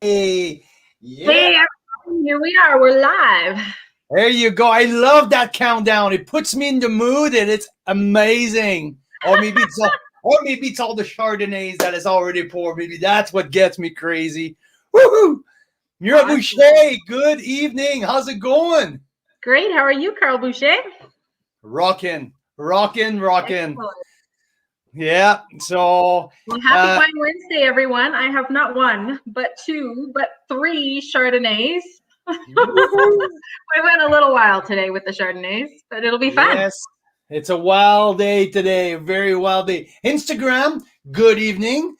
Hey, yeah, Hey, everyone, here we are. We're live. there you go. I love that countdown. It puts me in the mood, and it's amazing. Or maybe it's all the Chardonnays that is already poured. Maybe that's what gets me crazy. Woohoo! Mira Awesome. Boucher, good evening. How's it going? Great. How are you, Carl Boucher? Rocking, rocking, rocking. Excellent. Yeah. So, Well, happy uh, Wine Wednesday, everyone. I have not one, but two, but three Chardonnays. woohoo. We went a little while today with the Chardonnays, but it'll be fun. Yes, it's a wild day today. A very wild day. Instagram, good evening.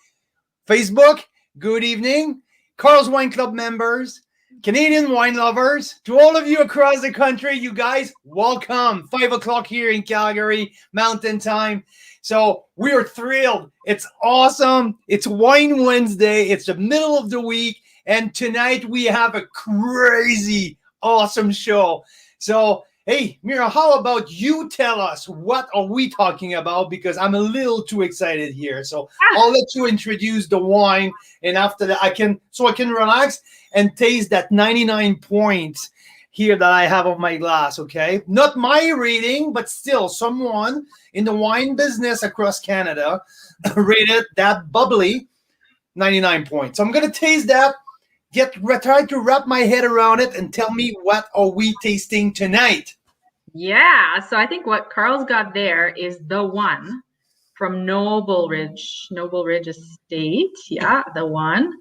Facebook, good evening. Carl's Wine Club members, Canadian wine lovers, to all of you across the country, you guys, welcome. 5 o'clock here in Calgary, Mountain Time. So we are thrilled. It's awesome. It's Wine Wednesday. It's the middle of the week. And tonight we have a crazy, awesome show. So, hey, Mira, how about you tell us what are we talking about? Because I'm a little too excited here. So Ah, I'll let you introduce the wine, and after that, I can relax and taste that 99 points here that I have on my glass. Okay, not my rating, but still someone in the wine business across Canada rated that bubbly 99 points. So I'm gonna taste that. Try to wrap my head around it and tell me what are we tasting tonight. yeah. So I think what Carl's got there is the one from Noble Ridge Estate. Yeah, the one.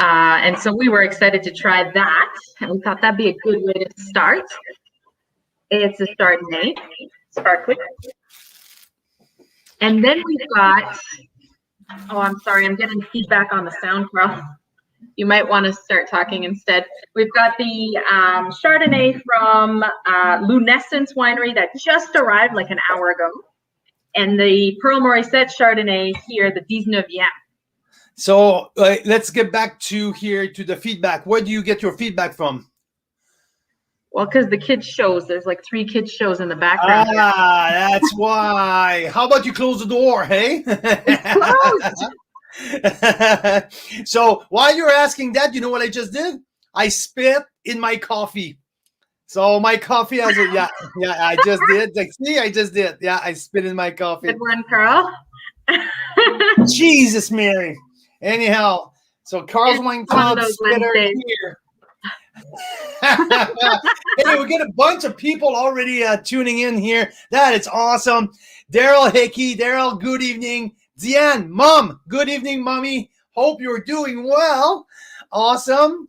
And so we were excited to try that. And we thought that'd be a good way to start. It's a Chardonnay, sparkling. And then we've got, oh, I'm sorry, I'm getting feedback on the sound, Carl. You might want to start talking instead. We've got the Chardonnay from Lunescence Winery that just arrived like an hour ago. And the Pearl Morissette Chardonnay here, the Dix-Neuvième. So let's get back to the feedback. Where do you get your feedback from? Well, because the kids shows, there's like 3 kids shows in the background here. That's why. How about you close the door, hey? It's closed. So while you're asking that, you know what I just did? I spit in my coffee. So my coffee has a I just did. Like, see, I just did. Yeah, I spit in my coffee. Good one, Carl. Jesus, Mary. Anyhow, so Carl's It's Wine one of Club those spitter Wednesdays. here. Hey, we get a bunch of people already tuning in here. That is awesome. Daryl Hickey, Daryl, good evening. Diane, Mom, good evening, Mommy. Hope you're doing well. Awesome.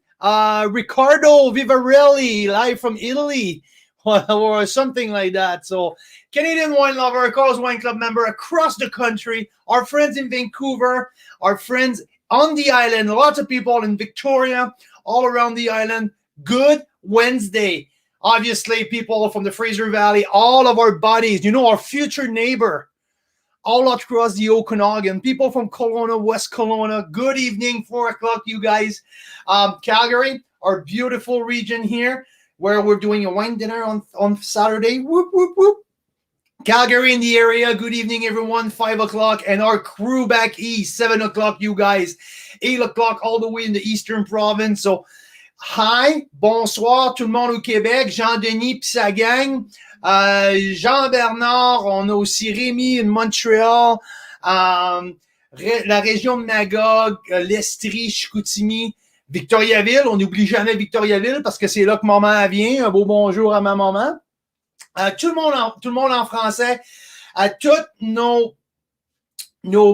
Ricardo Vivarelli, live from Italy, or something like that. So, Canadian wine lover, Carl's Wine Club member across the country, our friends in Vancouver, our friends on the island, lots of people in Victoria, all around the island. Good Wednesday. Obviously, people from the Fraser Valley, all of our buddies, our future neighbor, all across the Okanagan, people from Kelowna, West Kelowna. Good evening, 4 o'clock, you guys. Calgary, our beautiful region here, where we're doing a wine dinner on Saturday. Whoop, whoop, whoop. Calgary in the area, good evening, everyone. 5 o'clock, and our crew back east, 7 o'clock, you guys. 8 o'clock, all the way in the Eastern Province. So, hi, bonsoir, tout le monde au Québec. Jean-Denis pis sa gang. Jean-Bernard, on a aussi Rémi in Montréal. La région de Magog, l'Estrie, Chicoutimi. Victoriaville, on n'oublie jamais Victoriaville parce que c'est là que maman vient. Un beau bonjour à ma maman. Tout le monde en français, à tous nos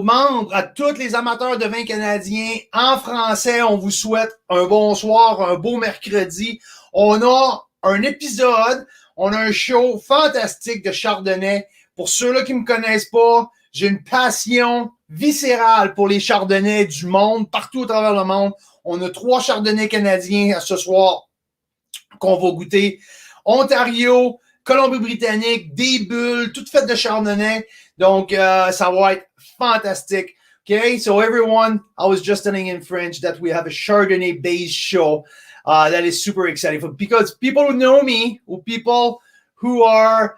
membres, à tous les amateurs de vin canadiens en français, on vous souhaite un bonsoir, un beau mercredi. On a un épisode, on a un show fantastique de Chardonnay. Pour ceux-là qui ne me connaissent pas, j'ai une passion viscérale pour les Chardonnays du monde, partout à travers le monde. On a 3 Chardonnays canadiens ce soir qu'on va goûter. Ontario, Colombie-Britannique, des bulles, toutes faites de Chardonnay. Donc, ça va être fantastique. Okay, so everyone, I was just telling in French that we have a Chardonnay-based show that is super exciting because people who know me, or people who are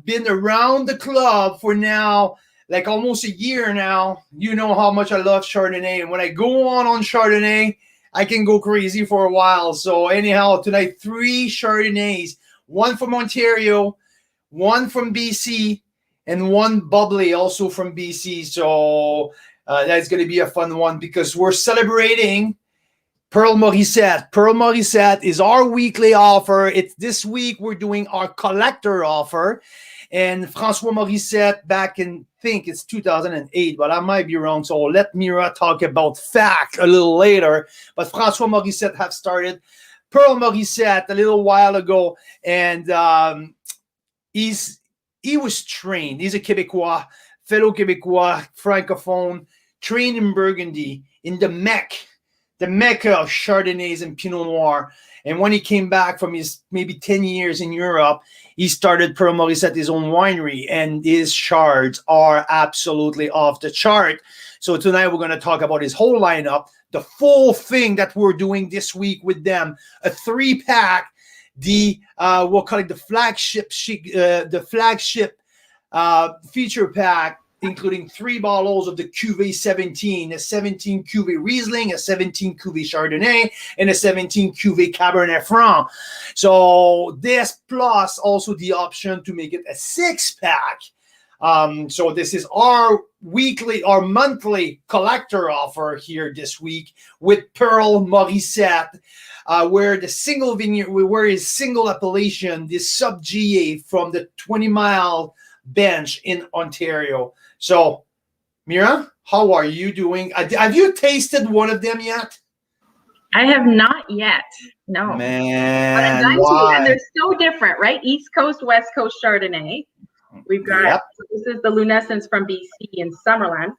been around the club for now, like almost a year now, you know how much I love Chardonnay. And when I go on Chardonnay, I can go crazy for a while. So anyhow, tonight, 3 Chardonnays, 1 from Ontario, 1 from BC, and 1 bubbly also from BC. So that's going to be a fun one because we're celebrating Pearl Morissette. Pearl Morissette is our weekly offer. It's this week we're doing our collector offer. And François Morissette back in, I think it's 2008, but I might be wrong. So let Mira talk about fact a little later. But François Morissette have started Pearl Morissette a little while ago. And he was trained. He's a Québécois, fellow Québécois, francophone, trained in Burgundy, in the Mecca of Chardonnays and Pinot Noir. And when he came back from his maybe 10 years in Europe, he started Pearl Morissette, his own winery, and his chards are absolutely off the chart. So tonight we're going to talk about his whole lineup, the full thing that we're doing this week with them, a 3-pack, we'll call it the flagship feature pack, including 3 bottles of the Cuvée 17, a 17 Cuvée Riesling, a 17 Cuvée Chardonnay, and a 17 Cuvée Cabernet Franc. So this plus also the option to make it a 6-pack. So this is our monthly collector offer here this week with Pearl Morissette, where the single vineyard, where his single appellation, this sub GA from the 20-mile bench in Ontario. So, Mira, how are you doing? Have you tasted one of them yet? I have not yet. No. Man, but why? And they're so different, right? East Coast, West Coast Chardonnay. We've got, this is the Lunescence from BC in Summerland.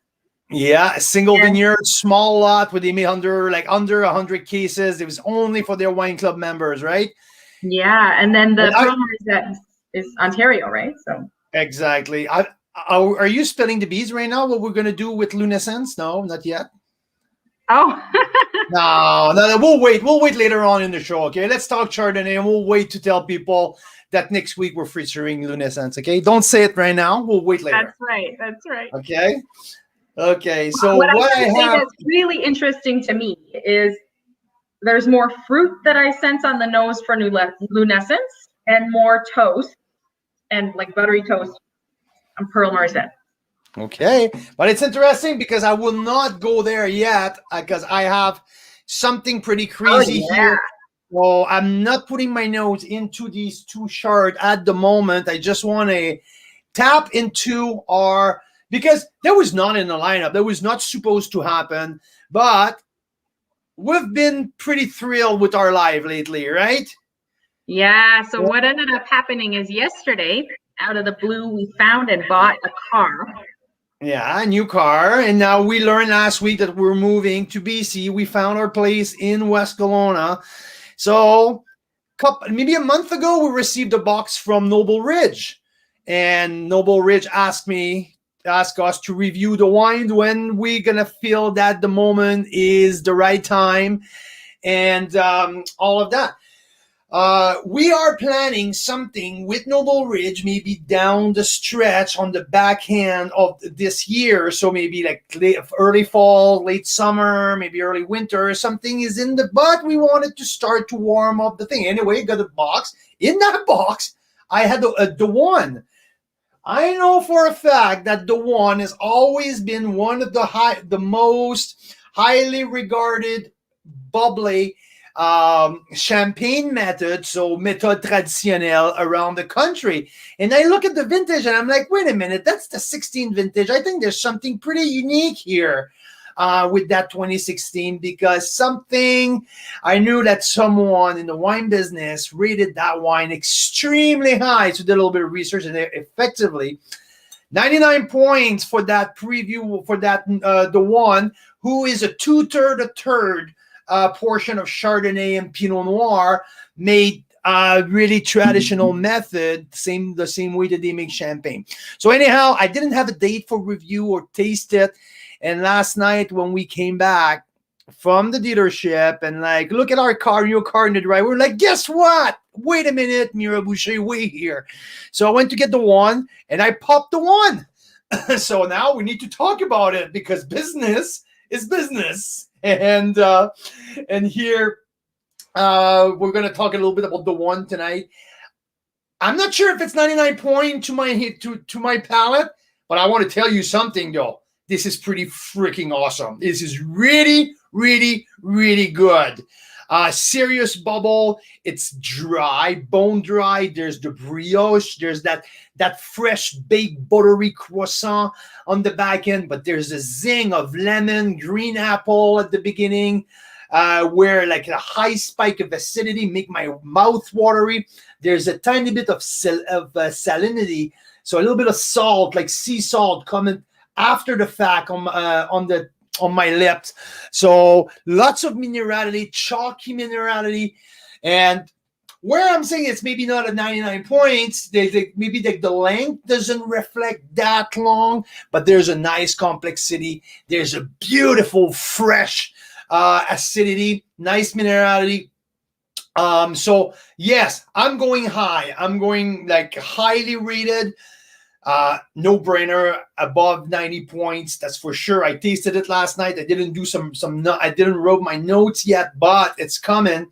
Yeah, a single vineyard, small lot where they made under 100 cases. It was only for their wine club members, right? Yeah, and then the Pearl Morissette is Ontario, right? So exactly. Are you spilling the beans right now? What we're gonna do with Lunescence? No, not yet. Oh. no, we'll wait. We'll wait later on in the show. Okay, let's talk Chardonnay, and we'll wait to tell people that next week we're featuring Lunescence. Okay, don't say it right now. We'll wait later. That's right. That's right. Okay. Okay. So what I have that's really interesting to me is there's more fruit that I sense on the nose for Lunescence and more toast and like buttery toast on Pearl Morissette. Okay, but it's interesting because I will not go there yet because I have something pretty crazy here. So I'm not putting my nose into these 2 shards at the moment. I just want to tap into because there was not in the lineup. That was not supposed to happen, but we've been pretty thrilled with our live lately, right? Yeah, so what ended up happening is yesterday, out of the blue, we found and bought a car. Yeah, a new car. And now we learned last week that we're moving to BC. We found our place in West Kelowna. So maybe a month ago, we received a box from Noble Ridge. And Noble Ridge asked us to review the wine when we're going to feel that the moment is the right time and all of that. We are planning something with Noble Ridge, maybe down the stretch on the back end of this year. So maybe like early fall, late summer, maybe early winter, something is in the, but we wanted to start to warm up the thing. Anyway, got a box. In that box, I had the one. I know for a fact that the one has always been one of the most highly regarded bubbly champagne method, so méthode traditionnelle around the country. And I look at the vintage and I'm like, wait a minute, that's the 16 vintage. I think there's something pretty unique here with that 2016 because I knew that someone in the wine business rated that wine extremely high. So did a little bit of research and effectively 99 points for that preview for that the one who is a 2/3, a third portion of Chardonnay and Pinot Noir made really traditional method, the same way that they make champagne. So anyhow, I didn't have a date for review or taste it. And last night when we came back from the dealership and like, look at our car, your car in the driveway, we're like, guess what? Wait a minute, Mira Boucher, wait here. So I went to get the one and I popped the one. So now we need to talk about it because business is business. And here we're going to talk a little bit about the one tonight. I'm not sure if it's 99 point to my palate, but I want to tell you something though. This is pretty freaking awesome. This is really, really, really good. Serious bubble. It's dry, bone dry. There's the brioche. There's that fresh baked buttery croissant on the back end, but there's a zing of lemon, green apple at the beginning, where like a high spike of acidity make my mouth watery. There's a tiny bit of salinity, so a little bit of salt, like sea salt, coming after the fact on my lips. So lots of minerality, chalky minerality, and where I'm saying it's maybe not at 99 points, maybe the length doesn't reflect that long, but there's a nice complexity. There's a beautiful, fresh acidity, nice minerality. So yes, I'm going high. I'm going like highly rated. No brainer, above 90 points. That's for sure. I tasted it last night. I didn't do I didn't wrote my notes yet, but it's coming.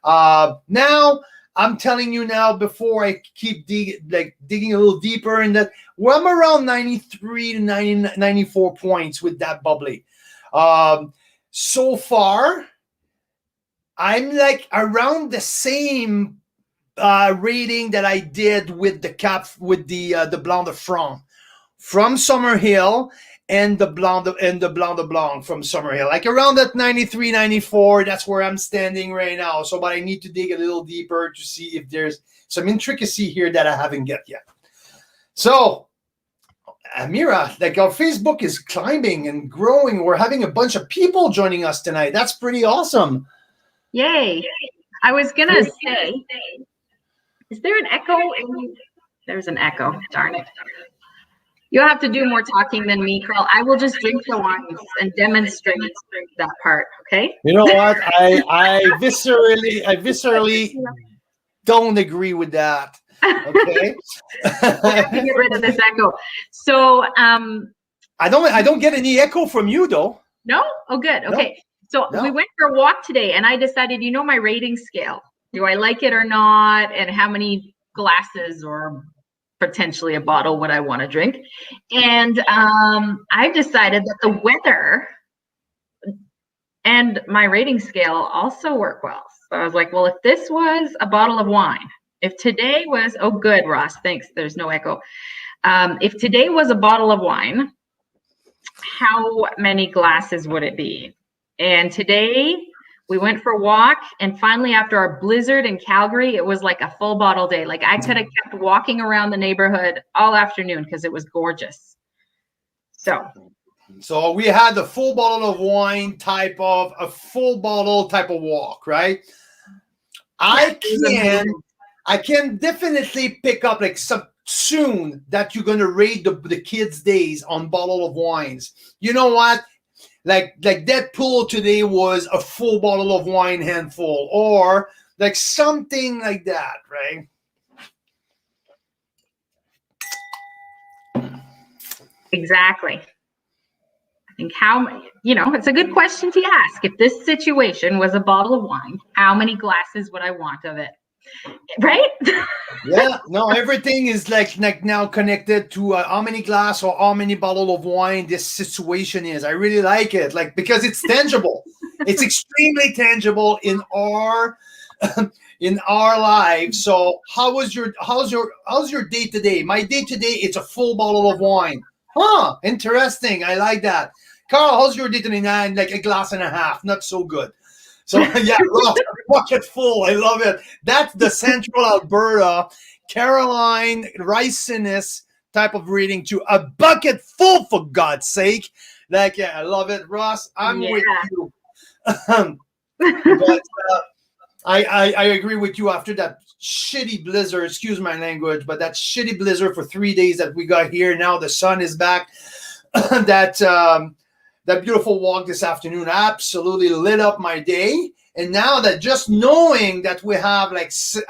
Now I'm telling you now, before I keep digging a little deeper in that, well, I'm around 93 to 94 points with that bubbly. So far, I'm like around the same rating that I did with the Blanc de Franc from Summerhill and the Blanc de Blanc from Summerhill, like around that 93, 94. That's where I'm standing right now. So, but I need to dig a little deeper to see if there's some intricacy here that I haven't get yet. So, Amira, like our Facebook is climbing and growing. We're having a bunch of people joining us tonight. That's pretty awesome. Yay. I was going to say, is there an echo? There's an echo. Darn it. You'll have to do more talking than me, Carl. I will just drink the wines and demonstrate that part, okay? You know what? I viscerally don't agree with that. Okay. We have to get rid of this echo. So I don't get any echo from you though. No? Oh, good. Okay. So we went for a walk today and I decided, my rating scale. Do I like it or not? And how many glasses or potentially a bottle would I want to drink? And I've decided that the weather and my rating scale also work well. So I was like, well, if this was a bottle of wine, if today was, oh, good, Ross, thanks. There's no echo. If today was a bottle of wine, how many glasses would it be? And today we went for a walk, and finally after our blizzard in Calgary, it was like a full bottle day. Like I could have kept walking around the neighborhood all afternoon because it was gorgeous. So we had the full bottle of wine type of walk, right? I can definitely pick up like some soon that you're gonna rate the kids' days on bottle of wines. You know what? Like that pool today was a full bottle of wine handful, or like something like that, right? Exactly. I think it's a good question to ask. If this situation was a bottle of wine, how many glasses would I want of it? Right? Yeah, no, everything is like now connected to how many glass or how many bottle of wine this situation is. I really like it, because it's tangible. It's extremely tangible in our lives. So how's your day today? My day today, it's a full bottle of wine. Huh, interesting. I like that. Carl, how's your day today? Like a glass and a half, not so good. So yeah, bucket full. I love it. That's the Central Alberta, Caroline Ricinus type of reading to a bucket full, for God's sake. I love it, Ross. I'm with you. But I agree with you after that shitty blizzard. Excuse my language, but that shitty blizzard for 3 days that we got here. Now the sun is back. That beautiful walk this afternoon absolutely lit up my day. And now that just knowing that we have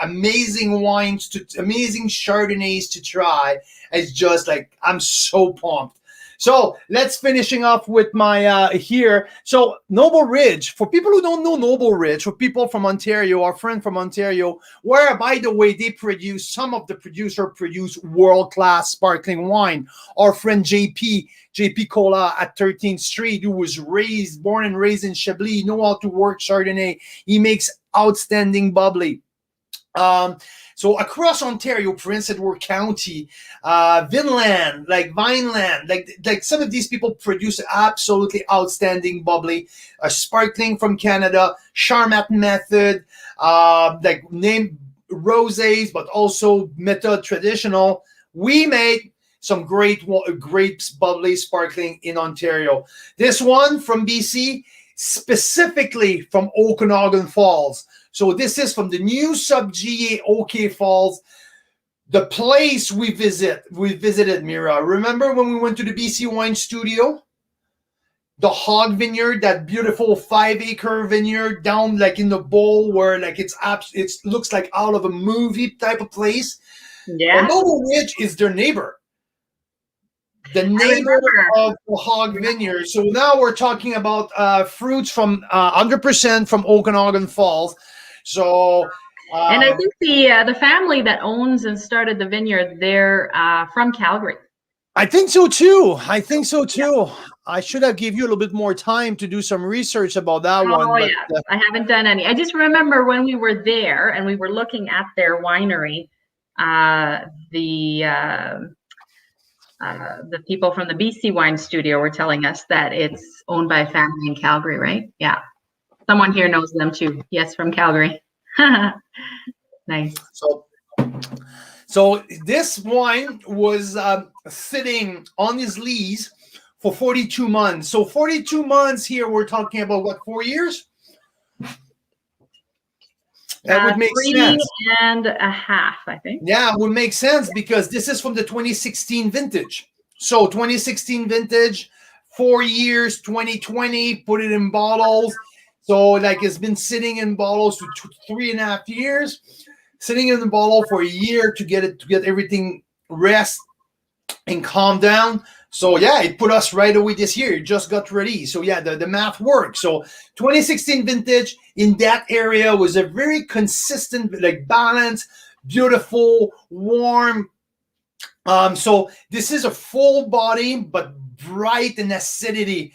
amazing wines, amazing Chardonnays to try, it's just I'm so pumped. So let's finishing off with my here. So Noble Ridge, for people who don't know Noble Ridge, for people from Ontario, our friend from Ontario, where by the way they produce, some of the produce world-class sparkling wine. Our friend JP Cola at 13th Street, who was born and raised in Chablis, know how to work Chardonnay. He makes outstanding bubbly. So across Ontario, Prince Edward County, Vineland, Vineland, like some of these people produce absolutely outstanding bubbly, sparkling from Canada, Charmat method, name rosés, but also method traditional. We made some great grapes bubbly sparkling in Ontario. This one from BC, specifically from Okanagan Falls. So this is from the new sub-GA OK Falls, the place we visited, Mira. Remember when we went to the BC Wine Studio? The Hog Vineyard, that beautiful 5-acre vineyard down in the bowl where it looks like out of a movie type of place. Yeah. Well, Noble Ridge is their neighbor. The neighbor of the Hog Vineyard. So now we're talking about fruits from 100% from Okanagan Falls. So, and I think the family that owns and started the vineyard, they're from Calgary. I think so too. Yeah. I should have given you a little bit more time to do some research about that one. Oh, yeah. I haven't done any. I just remember when we were there and we were looking at their winery, the people from the BC Wine Studio were telling us that it's owned by a family in Calgary, right? Yeah. Someone here knows them too. Yes, from Calgary. Nice. So this wine was sitting on his lees for 42 months. So 42 months here, we're talking about what, 4 years? That would make sense. 3.5, I think. Yeah, it would make sense because this is from the 2016 vintage. So 2016 vintage, 4 years, 2020, put it in bottles. So it's been sitting in bottles for 3.5 years, sitting in the bottle for a year to get everything rest and calm down. So yeah, it put us right away this year. It just got ready. So yeah, the math works. So 2016 vintage in that area was a very consistent, balanced, beautiful, warm. So this is a full body, but bright in acidity.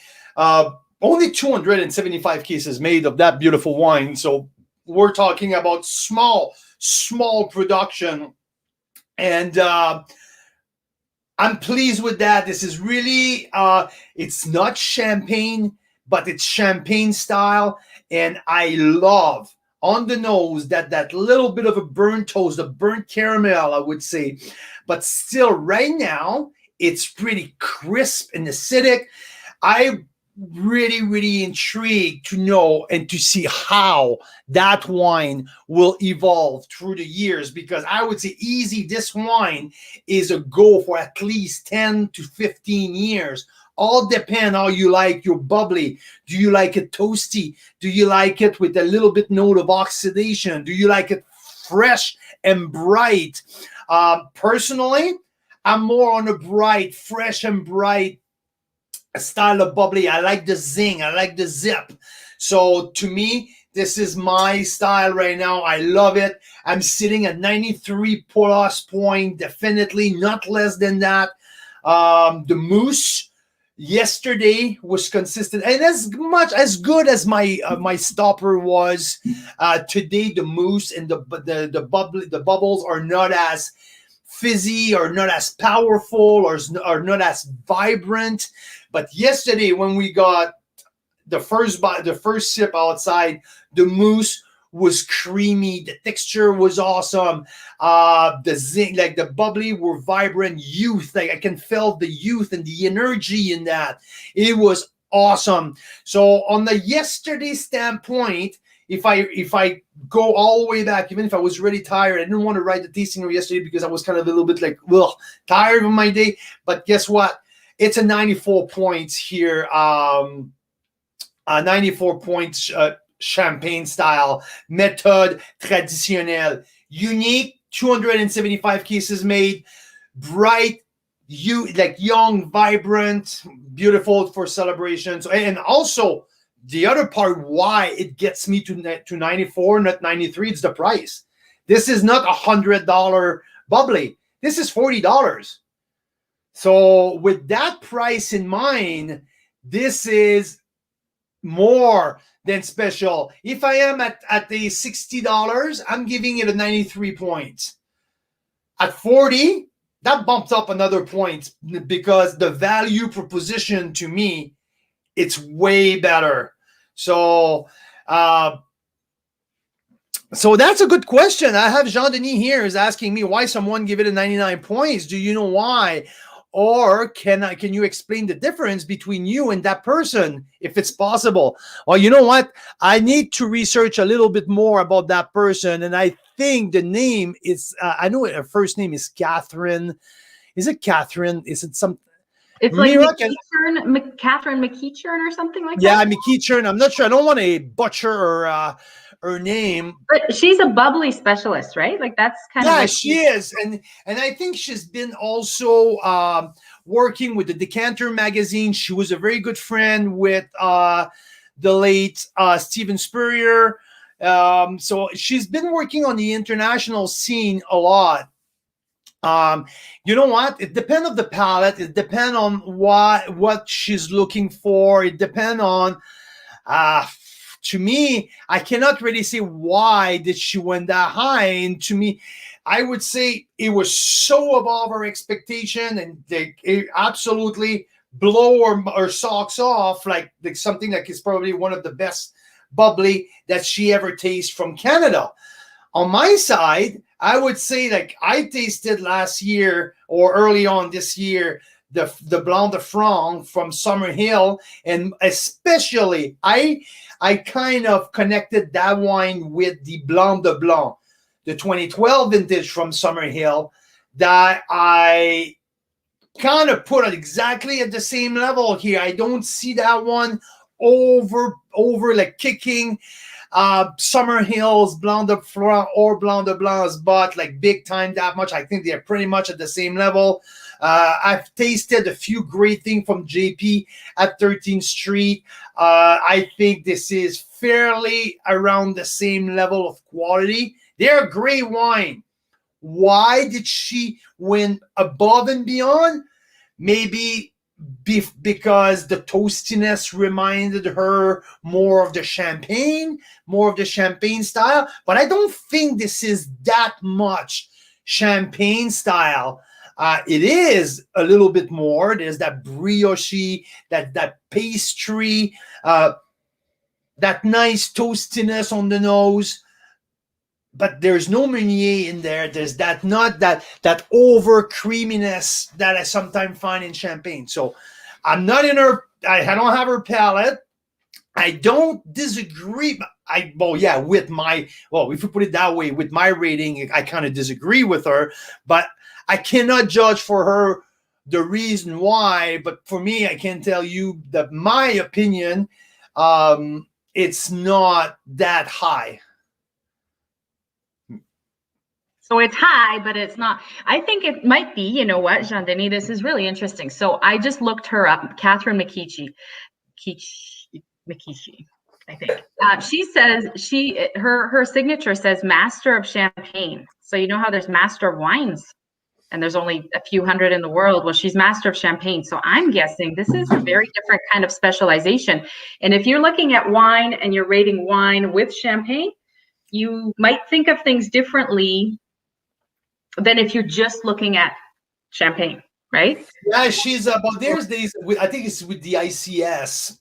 Only 275 cases made of that beautiful wine. So we're talking about small production. And I'm pleased with that. This is really, it's not champagne, but it's champagne style. And I love on the nose that little bit of a burnt toast, a burnt caramel, I would say. But still right now, it's pretty crisp and acidic. I really intrigued to know and to see how that wine will evolve through the years, because I would say easy this wine is a go for at least 10 to 15 years. All depend how you like your bubbly. Do you like it toasty? Do you like it with a little bit note of oxidation? Do you like it fresh and bright? Personally, I'm more on a bright, fresh and bright style of bubbly. I like the zing. I like the zip. So to me, this is my style right now. I love it. I'm sitting at 93 plus point, definitely not less than that. The mousse yesterday was consistent and as good as my stopper was. Today, the mousse and the bubbles are not as fizzy or not as powerful or not as vibrant. But yesterday, when we got the first sip outside, the mousse was creamy. The texture was awesome. The zing, the bubbly were vibrant. Youth, I can feel the youth and the energy in that. It was awesome. So on the yesterday standpoint, if I go all the way back, even if I was really tired, I didn't want to write the tasting room yesterday because I was kind of a little bit tired of my day. But guess what? It's a 94 points here. 94 points champagne style, méthode traditionnelle, unique, 275 cases made, bright, like young, vibrant, beautiful for celebrations. And also the other part why it gets me to 94, not 93, it's the price. This is not $100 bubbly. This is $40. So with that price in mind, this is more than special. If I am at the $60, I'm giving it a 93 points. At 40, that bumped up another point because the value proposition to me, it's way better. So so that's a good question. I have Jean-Denis here is asking me why someone give it a 99 points. Do you know why? Or can you explain the difference between you and that person, if it's possible? Well, you know what? I need to research a little bit more about that person. And I think the name is, I know her first name is Catherine. Is it Catherine? Is it some? It's like Catherine McEachern or something like that. Yeah, McEachern. I'm not sure. I don't want to butcher her name. But she's a bubbly specialist, right? Like that's kind of. Yeah, she is, and I think she's been also working with the Decanter magazine. She was a very good friend with the late Steven Spurrier. So she's been working on the international scene a lot. You know what? It depends on the palette. It depends on what she's looking for. It depends on, to me, I cannot really say why did she went that high. And to me, I would say it was so above her expectation, and it absolutely blow her socks off, like something that is probably one of the best bubbly that she ever tasted from Canada. On my side, I would say like I tasted last year or early on this year the Blanc de Franc from Summerhill, and especially I kind of connected that wine with the Blanc de Blanc, the 2012 vintage from Summerhill, that I kind of put it exactly at the same level here. I don't see that one over like kicking Summerhill's Blanc de Franc or Blanc de Blanc's butt like big time that much. I think they're pretty much at the same level. I've tasted a few great things from JP at 13th Street. I think this is fairly around the same level of quality. They're a great wine. Why did she win above and beyond? Maybe because the toastiness reminded her more of the champagne style. But I don't think this is that much champagne style. It is a little bit more. There's that brioche, that pastry, that nice toastiness on the nose. But there's no Meunier in there. There's that over creaminess that I sometimes find in champagne. So I'm not in her. I don't have her palate. I don't disagree. If you put it that way, with my rating, I kind of disagree with her. But I cannot judge for her the reason why. But for me, I can tell you that my opinion, it's not that high. So it's high, but it's not. I think it might be, you know what, Jean-Denis, this is really interesting. So I just looked her up, Catherine McEachern, I think. She says her signature says Master of Champagne. So you know how there's Master of Wines and there's only a few hundred in the world. Well, she's Master of Champagne. So I'm guessing this is a very different kind of specialization. And if you're looking at wine and you're rating wine with champagne, you might think of things differently than if you're just looking at champagne, right? Yeah, she's but there's these. I think it's with the ICS,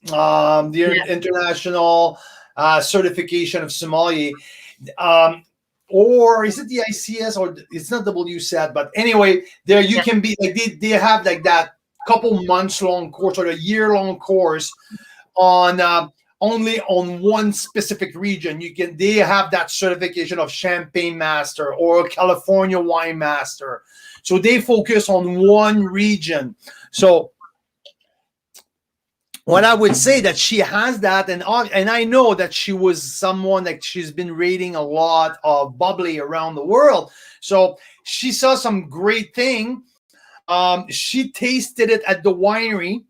the International Certification of Sommelier, or is it the ICS, or it's not WSET? But anyway, there you can be like they have like that couple months long course or a year long course on. Only on one specific region. They have that certification of Champagne Master or California Wine Master. So they focus on one region. So what I would say that she has that, and I know that she was someone that she's been rating a lot of bubbly around the world. So she saw some great thing. She tasted it at the winery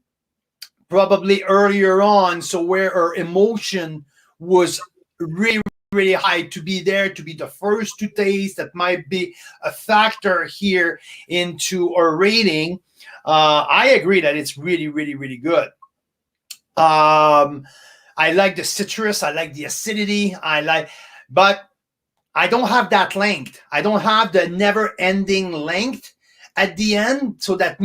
probably earlier on, so where her emotion was really, really high to be there, to be the first to taste. That might be a factor here into our rating. I agree that it's really, really, really good. I like the citrus. I like the acidity. But I don't have that length. I don't have the never-ending length at the end. So that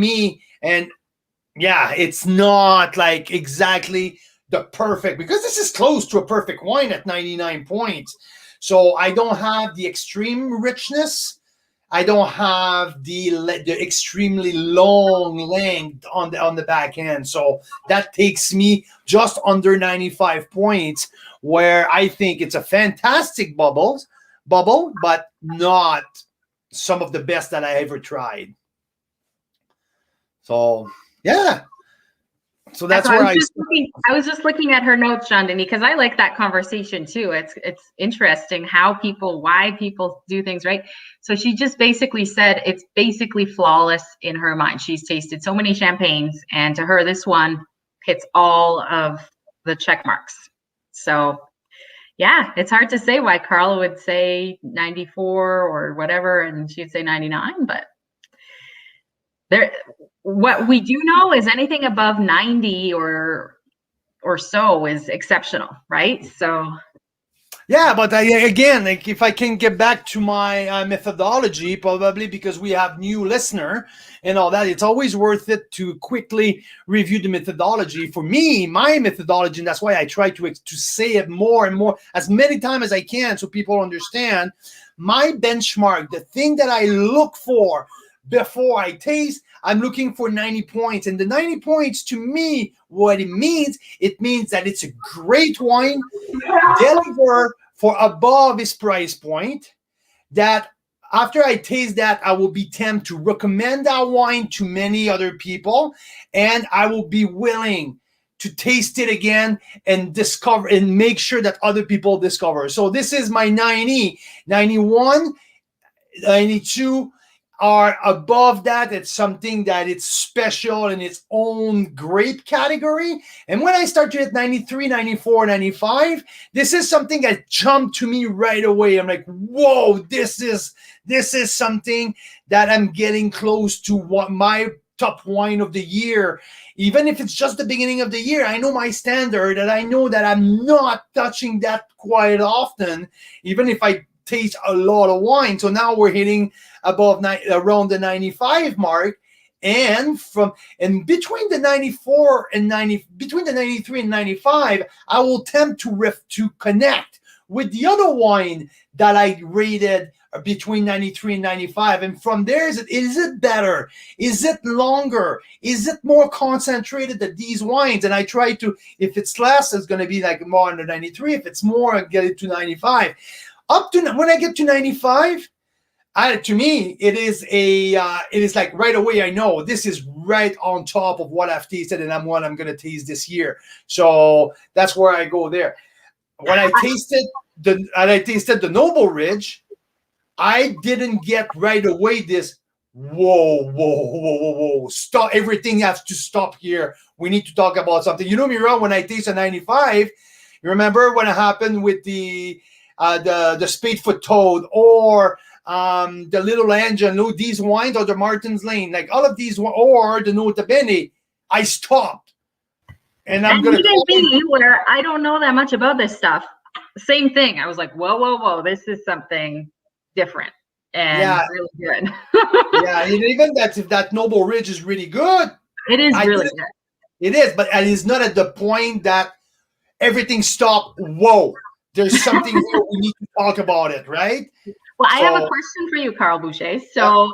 it's not like exactly the perfect, because this is close to a perfect wine at 99 points. So I don't have the extreme richness. I don't have the extremely long length on the back end. So that takes me just under 95 points, where I think it's a fantastic bubble, but not some of the best that I ever tried. So, yeah. So that's where I was just looking at her notes, Chandani, because I like that conversation too. It's interesting why people do things, right? So she just basically said it's basically flawless in her mind. She's tasted so many champagnes, and to her, this one hits all of the check marks. So yeah, it's hard to say why Carla would say 94 or whatever, and she'd say 99, but what we do know is anything above 90 or so is exceptional, right? So yeah, but again, like if I can get back to my methodology, probably because we have new listener and all that, it's always worth it to quickly review the methodology. For me, my methodology, and that's why I try to say it more and more, as many times as I can, so people understand my benchmark, the thing that I look for before I taste. I'm looking for 90 points. And the 90 points, to me, what it means that it's a great wine, deliver for above its price point, that after I taste that, I will be tempted to recommend that wine to many other people, and I will be willing to taste it again and discover and make sure that other people discover. So this is my 90, 91, 92, are above that. It's something that it's special in its own grape category. And when I start to hit 93, 94, 95, this is something that jumped to me right away. I'm like, whoa, this is something that I'm getting close to what my top wine of the year. Even if it's just the beginning of the year, I know my standard, and I know that I'm not touching that quite often, even if I taste a lot of wine. So now we're hitting around the 95 mark, and between the 94 and 90, between the 93 and 95, I will attempt to connect with the other wine that I rated between 93 and 95. And from there, is it better? Is it longer? Is it more concentrated than these wines? And I try to, if it's less, it's going to be like more under 93. If it's more, I get it to 95. When I get to 95, to me, it is like right away, I know this is right on top of what I've tasted, and what I'm going to taste this year. So that's where I go there. When I tasted the Noble Ridge, I didn't get right away this, whoa, stop, everything has to stop here. We need to talk about something. You know me, Ron, when I tasted 95, you remember when it happened with the Spadefoot Toad, or the Little Engine, these wines, or the Martin's Lane, like all of these, or the Nota Bene, I stopped. And I'm going to be where I don't know that much about this stuff. Same thing. I was like, whoa, this is something different and really good. Yeah, and even that Noble Ridge is really good. It is really good. It is, but it is not at the point that everything stopped. Whoa, there's something here, we need to talk about it, right? Well, I have a question for you, Carl Boucher. So,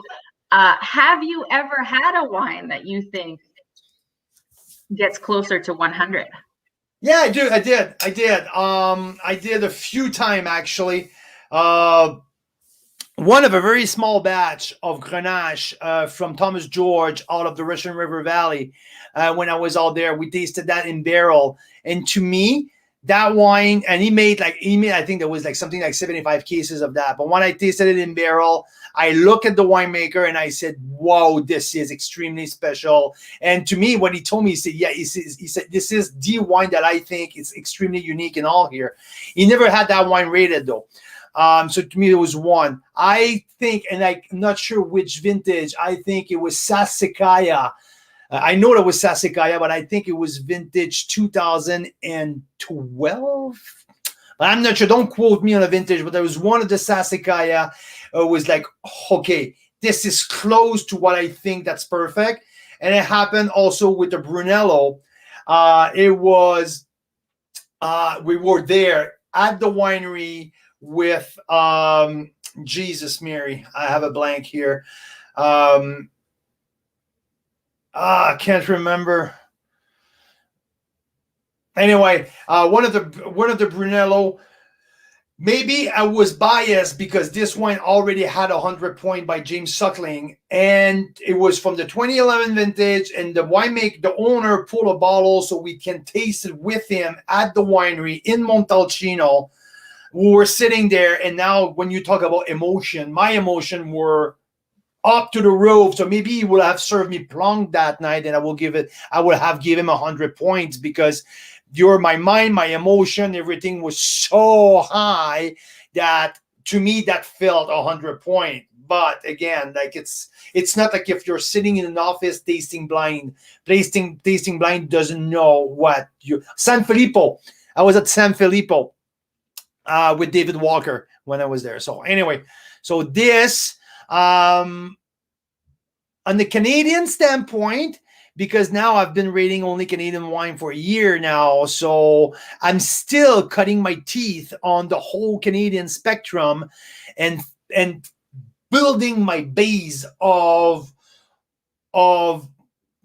have you ever had a wine that you think gets closer to 100? Yeah, I do. I did. I did a few times, actually. One of a very small batch of Grenache from Thomas George out of the Russian River Valley. When I was out there, we tasted that in barrel, and to me, that wine, and he made I think there was like something like 75 cases of that. But when I tasted it in barrel, I look at the winemaker and I said, wow, this is extremely special. And to me, what he told me, he said, yeah, he said, this is the wine that I think is extremely unique in all here. He never had that wine rated though. So to me, it was one. I think, and I'm not sure which vintage, I think it was Sassicaia. I know it was Sassicaia, but I think it was vintage 2012. But I'm not sure. Don't quote me on a vintage, but there was one of the Sassicaia. Was like, okay, this is close to what I think that's perfect. And it happened also with the Brunello. It was, we were there at the winery with Jesus Mary. I have a blank here. I can't remember. Anyway, one of the Brunello. Maybe I was biased because this wine already had 100 point by James Suckling, and it was from the 2011 vintage. And the the owner pulled a bottle so we can taste it with him at the winery in Montalcino. We were sitting there, and now when you talk about emotion, my emotion were up to the roof. So maybe he would have served me plonk that night, and I would have given him 100 points because my mind, my emotion, everything was so high that to me that felt 100 point. But again, like it's not like if you're sitting in an office tasting blind doesn't know what you. San Filippo. I was at San Filippo with David Walker when I was there. So anyway, so this on the Canadian standpoint, because now I've been rating only Canadian wine for a year now, so I'm still cutting my teeth on the whole Canadian spectrum and building my base of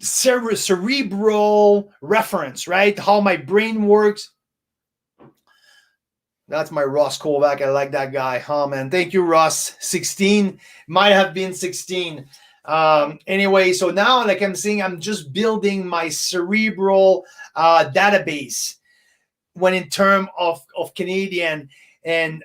cerebral reference, right? How my brain works. That's my Ross Kovac. I like that guy. Oh, man. Thank you, Ross. 16. Might have been 16. Anyway, so now, like I'm saying, I'm just building my cerebral database when in terms of Canadian. And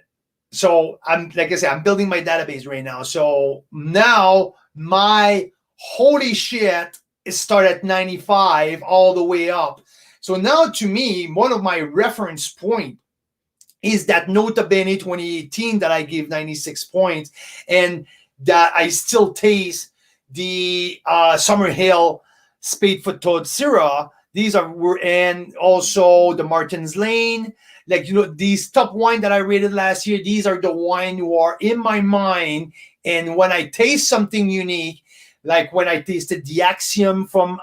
so I'm, like I said, I'm building my database right now. So now my holy shit is start at 95 all the way up. So now to me, one of my reference point is that Nota Bene 2018 that I give 96 points, and that I still taste the Summerhill Spadefoot Toad Syrah. These and also the Martin's Lane. Like, you know, these top wine that I rated last year, these are the wine who are in my mind. And when I taste something unique, like when I tasted the Axiom from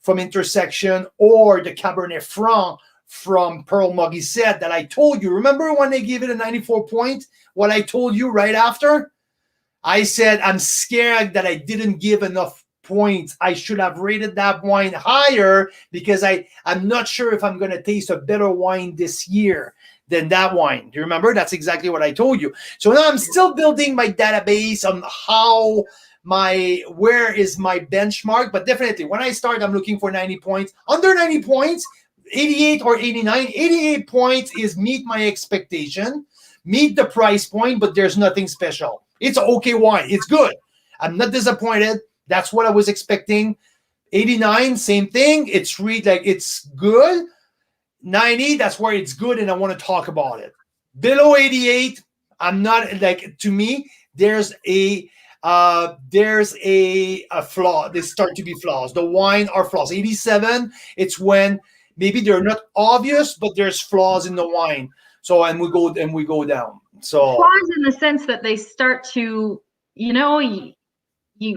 Intersection, or the Cabernet Franc from Pearl Morissette that I told you. Remember when they gave it a 94 point? What I told you right after? I said, I'm scared that I didn't give enough points. I should have rated that wine higher because I'm not sure if I'm going to taste a better wine this year than that wine. Do you remember? That's exactly what I told you. So now I'm still building my database on where is my benchmark. But definitely when I start, I'm looking for 90 points. Under 90 points, 88 or 89. 88 points is meet my expectation, meet the price point, but there's nothing special. It's okay wine. It's good. I'm not disappointed. That's what I was expecting. 89, same thing. It's it's good. 90, that's where it's good, and I want to talk about it. Below 88, I'm not like, to me, there's a flaw. They start to be flaws. The wine are flaws. 87, it's when maybe they're not obvious, but there's flaws in the wine. So and we go down. So flaws in the sense that they start to, you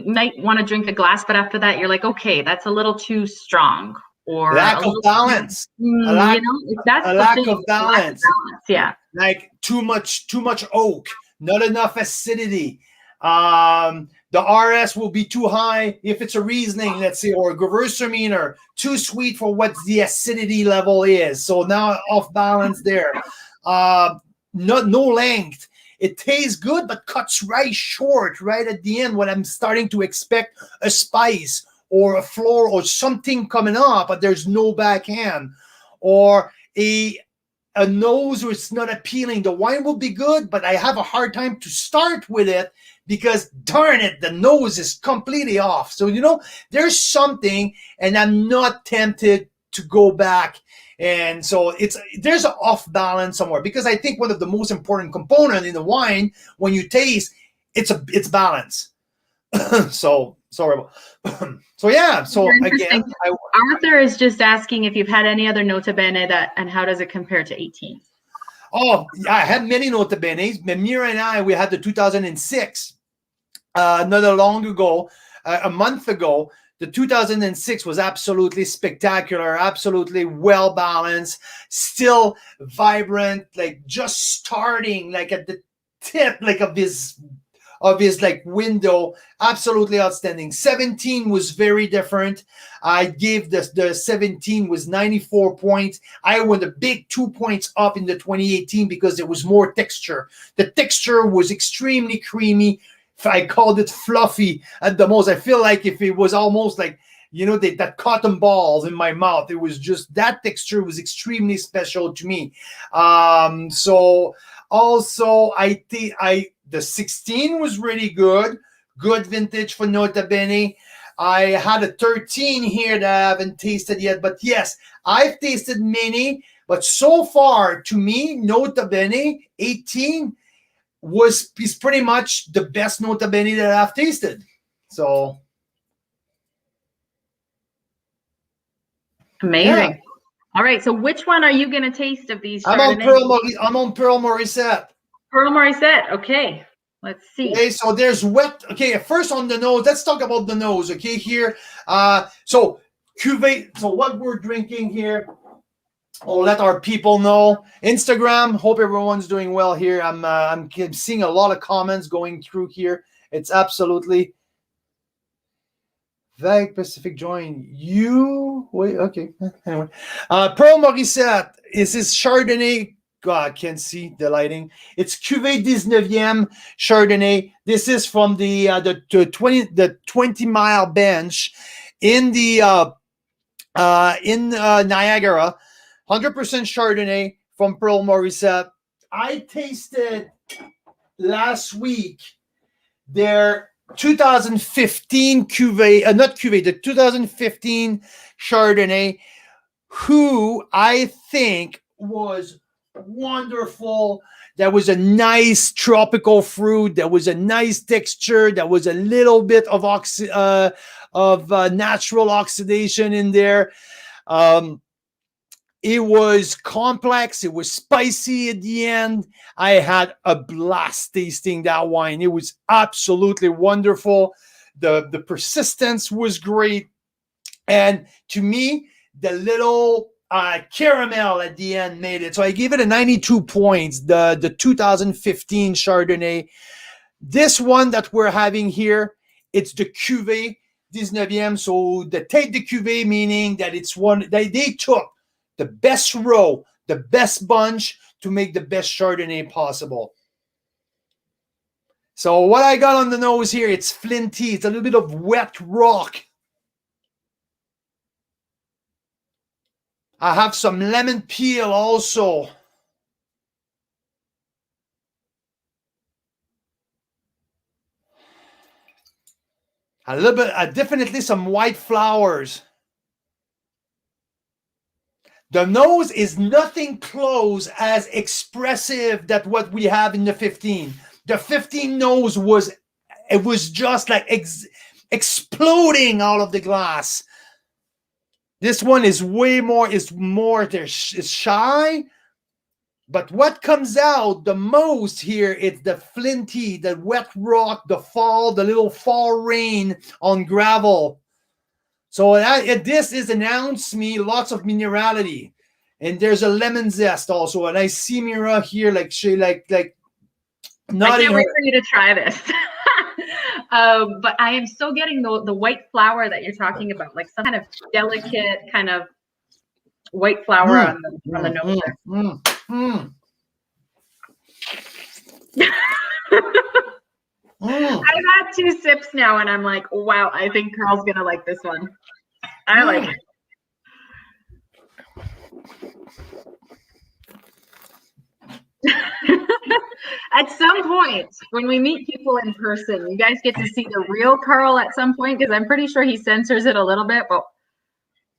might want to drink a glass, but after that you're like, okay, that's a little too strong, or lack of balance. A lack of balance. Yeah, like too much oak, not enough acidity. The RS will be too high if it's a Riesling, let's say, or a Gewürztraminer, too sweet for what the acidity level is. So now off balance there. No length. It tastes good, but cuts right short, right at the end when I'm starting to expect a spice or a floor or something coming up, but there's no backhand. Or a nose where it's not appealing. The wine will be good, but I have a hard time to start with it because darn it, the nose is completely off. So, there's something, and I'm not tempted to go back. And so there's an off balance somewhere, because I think one of the most important components in the wine when you taste, it's balance. So sorry. So yeah. So again, Arthur is just asking if you've had any other Nota Bene and how does it compare to 18? Oh, yeah, I had many Nota Benes. Mira and I, we had the 2006, not long ago, a month ago. The 2006 was absolutely spectacular, absolutely well balanced, still vibrant, like just starting, like at the tip, like of his like window. Absolutely outstanding. 17 was very different. I gave the 17 was 94 points. I went a big 2 points up in the 2018 because there was more texture. The texture was extremely creamy. I called it fluffy at the most. I feel like if it was almost like, that cotton balls in my mouth. It was just, that texture was extremely special to me. So also the 16 was really good vintage for Nota Bene. I had a 13 here that I haven't tasted yet, but yes, I've tasted many, but so far to me, Nota Bene 18 is pretty much the best Nota Bene that I've tasted. So amazing. Yeah. All right, so which one are you going to taste of these? I'm on Pearl Morissette. Pearl Morissette. Okay, let's see. Okay, so there's wet. Okay, first on the nose. Let's talk about the nose. Okay, here. So Cuvée. So what we're drinking here. I'll let our people know. Instagram. Hope everyone's doing well here. I'm seeing a lot of comments going through here. It's absolutely. Vague Pacific join you. Wait, okay. Anyway, Pearl Morissette. This is Chardonnay. God, I can't see the lighting. It's Cuvée Dix-Neuvième Chardonnay. This is from the 20-mile bench in the Niagara. 100% Chardonnay from Pearl Morissette. I tasted last week their 2015 Cuvée, the 2015 Chardonnay, who I think was wonderful. There was a nice tropical fruit. There was a nice texture. There was a little bit of natural oxidation in there. It was complex. It was spicy at the end. I had a blast tasting that wine. It was absolutely wonderful. The persistence was great. And to me, the little caramel at the end made it. So I gave it a 92 points, the 2015 Chardonnay. This one that we're having here, it's the Cuvée Dix-Neuvième. So the Tête de Cuvée, meaning that it's one, they took the best row, the best bunch to make the best Chardonnay possible. So what I got on the nose here, it's flinty. It's a little bit of wet rock. I have some lemon peel also. A little bit, definitely some white flowers. The nose is nothing close as expressive that what we have in the 15. The 15 nose was just like exploding out of the glass. This one is way more, is shy. But what comes out the most here, it's the flinty, the wet rock, the little fall rain on gravel. So this is announced me lots of minerality, and there's a lemon zest also. And I see Mira here, like she like not. I can't wait for you to try this. But I am still getting the white flower that you're talking about, like some kind of delicate kind of white flower on the nose. I've had 2 sips now, and I'm like, wow, I think Carl's gonna like this one. I like it. At some point, when we meet people in person, you guys get to see the real Carl at some point, because I'm pretty sure he censors it a little bit. But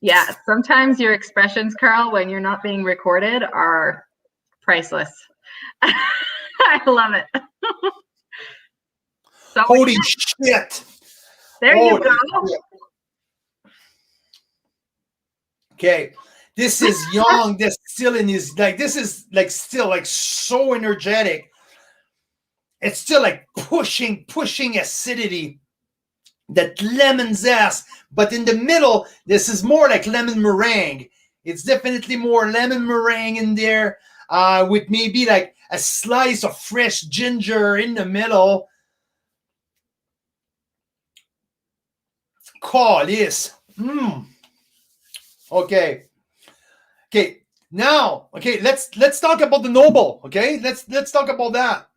yeah, sometimes your expressions, Carl, when you're not being recorded, are priceless. I love it. So holy shit. there you go. Shit. Okay. This is young. This still in his this is still so energetic. It's still pushing acidity. That lemon zest, but in the middle, this is more like lemon meringue. It's definitely more lemon meringue in there, with maybe a slice of fresh ginger in the middle. Call this. Okay. Now, let's talk about the noble. Okay, let's talk about that.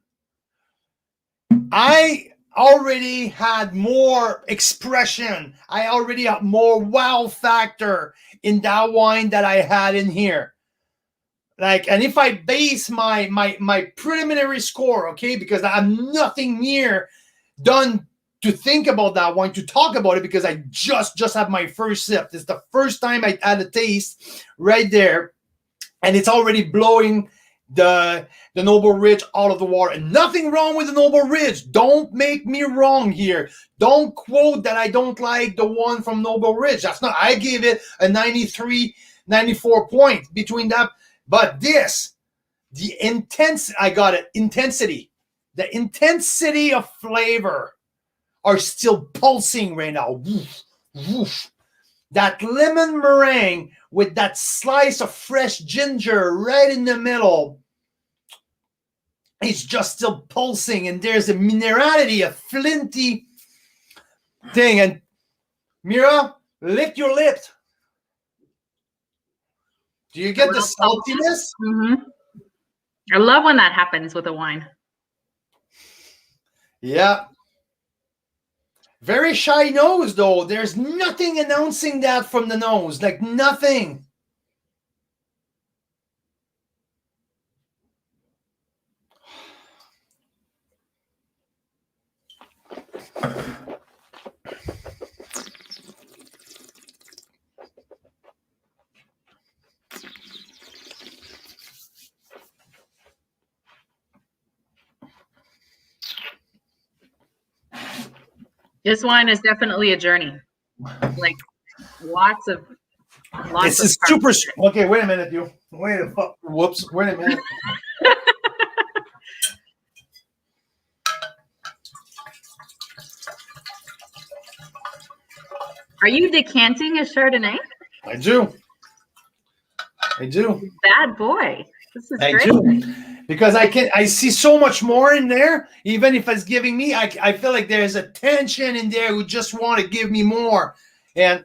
I already had more expression. I already have more wow factor in that wine that I had in here. And if I base my preliminary score, okay, because I have nothing near done to think about that wine, to talk about it, because I just had my first sip. It's the first time I had a taste right there, and it's already blowing the Noble Ridge out of the water. And nothing wrong with the Noble Ridge. Don't make me wrong here. Don't quote that I don't like the one from Noble Ridge. That's not. I gave it a 93, 94 point between that. But this, I got it. Intensity. The intensity of flavor are still pulsing right now. Woof, woof. That lemon meringue with that slice of fresh ginger right in the middle, it's just still pulsing, and there's a minerality, a flinty thing. And Mira, lick your lips. Do you get the saltiness? Mm-hmm. I love when that happens with a wine. Yeah. Very shy nose, though. There's nothing announcing that from the nose. Nothing. This wine is definitely a journey. Lots of. This is super. Okay, wait a minute, you. Whoops. Wait a minute. Are you decanting a Chardonnay? I do. Bad boy. This is great. I do. Because I see so much more in there. Even if it's giving me, I feel like there's a tension in there who just want to give me more. And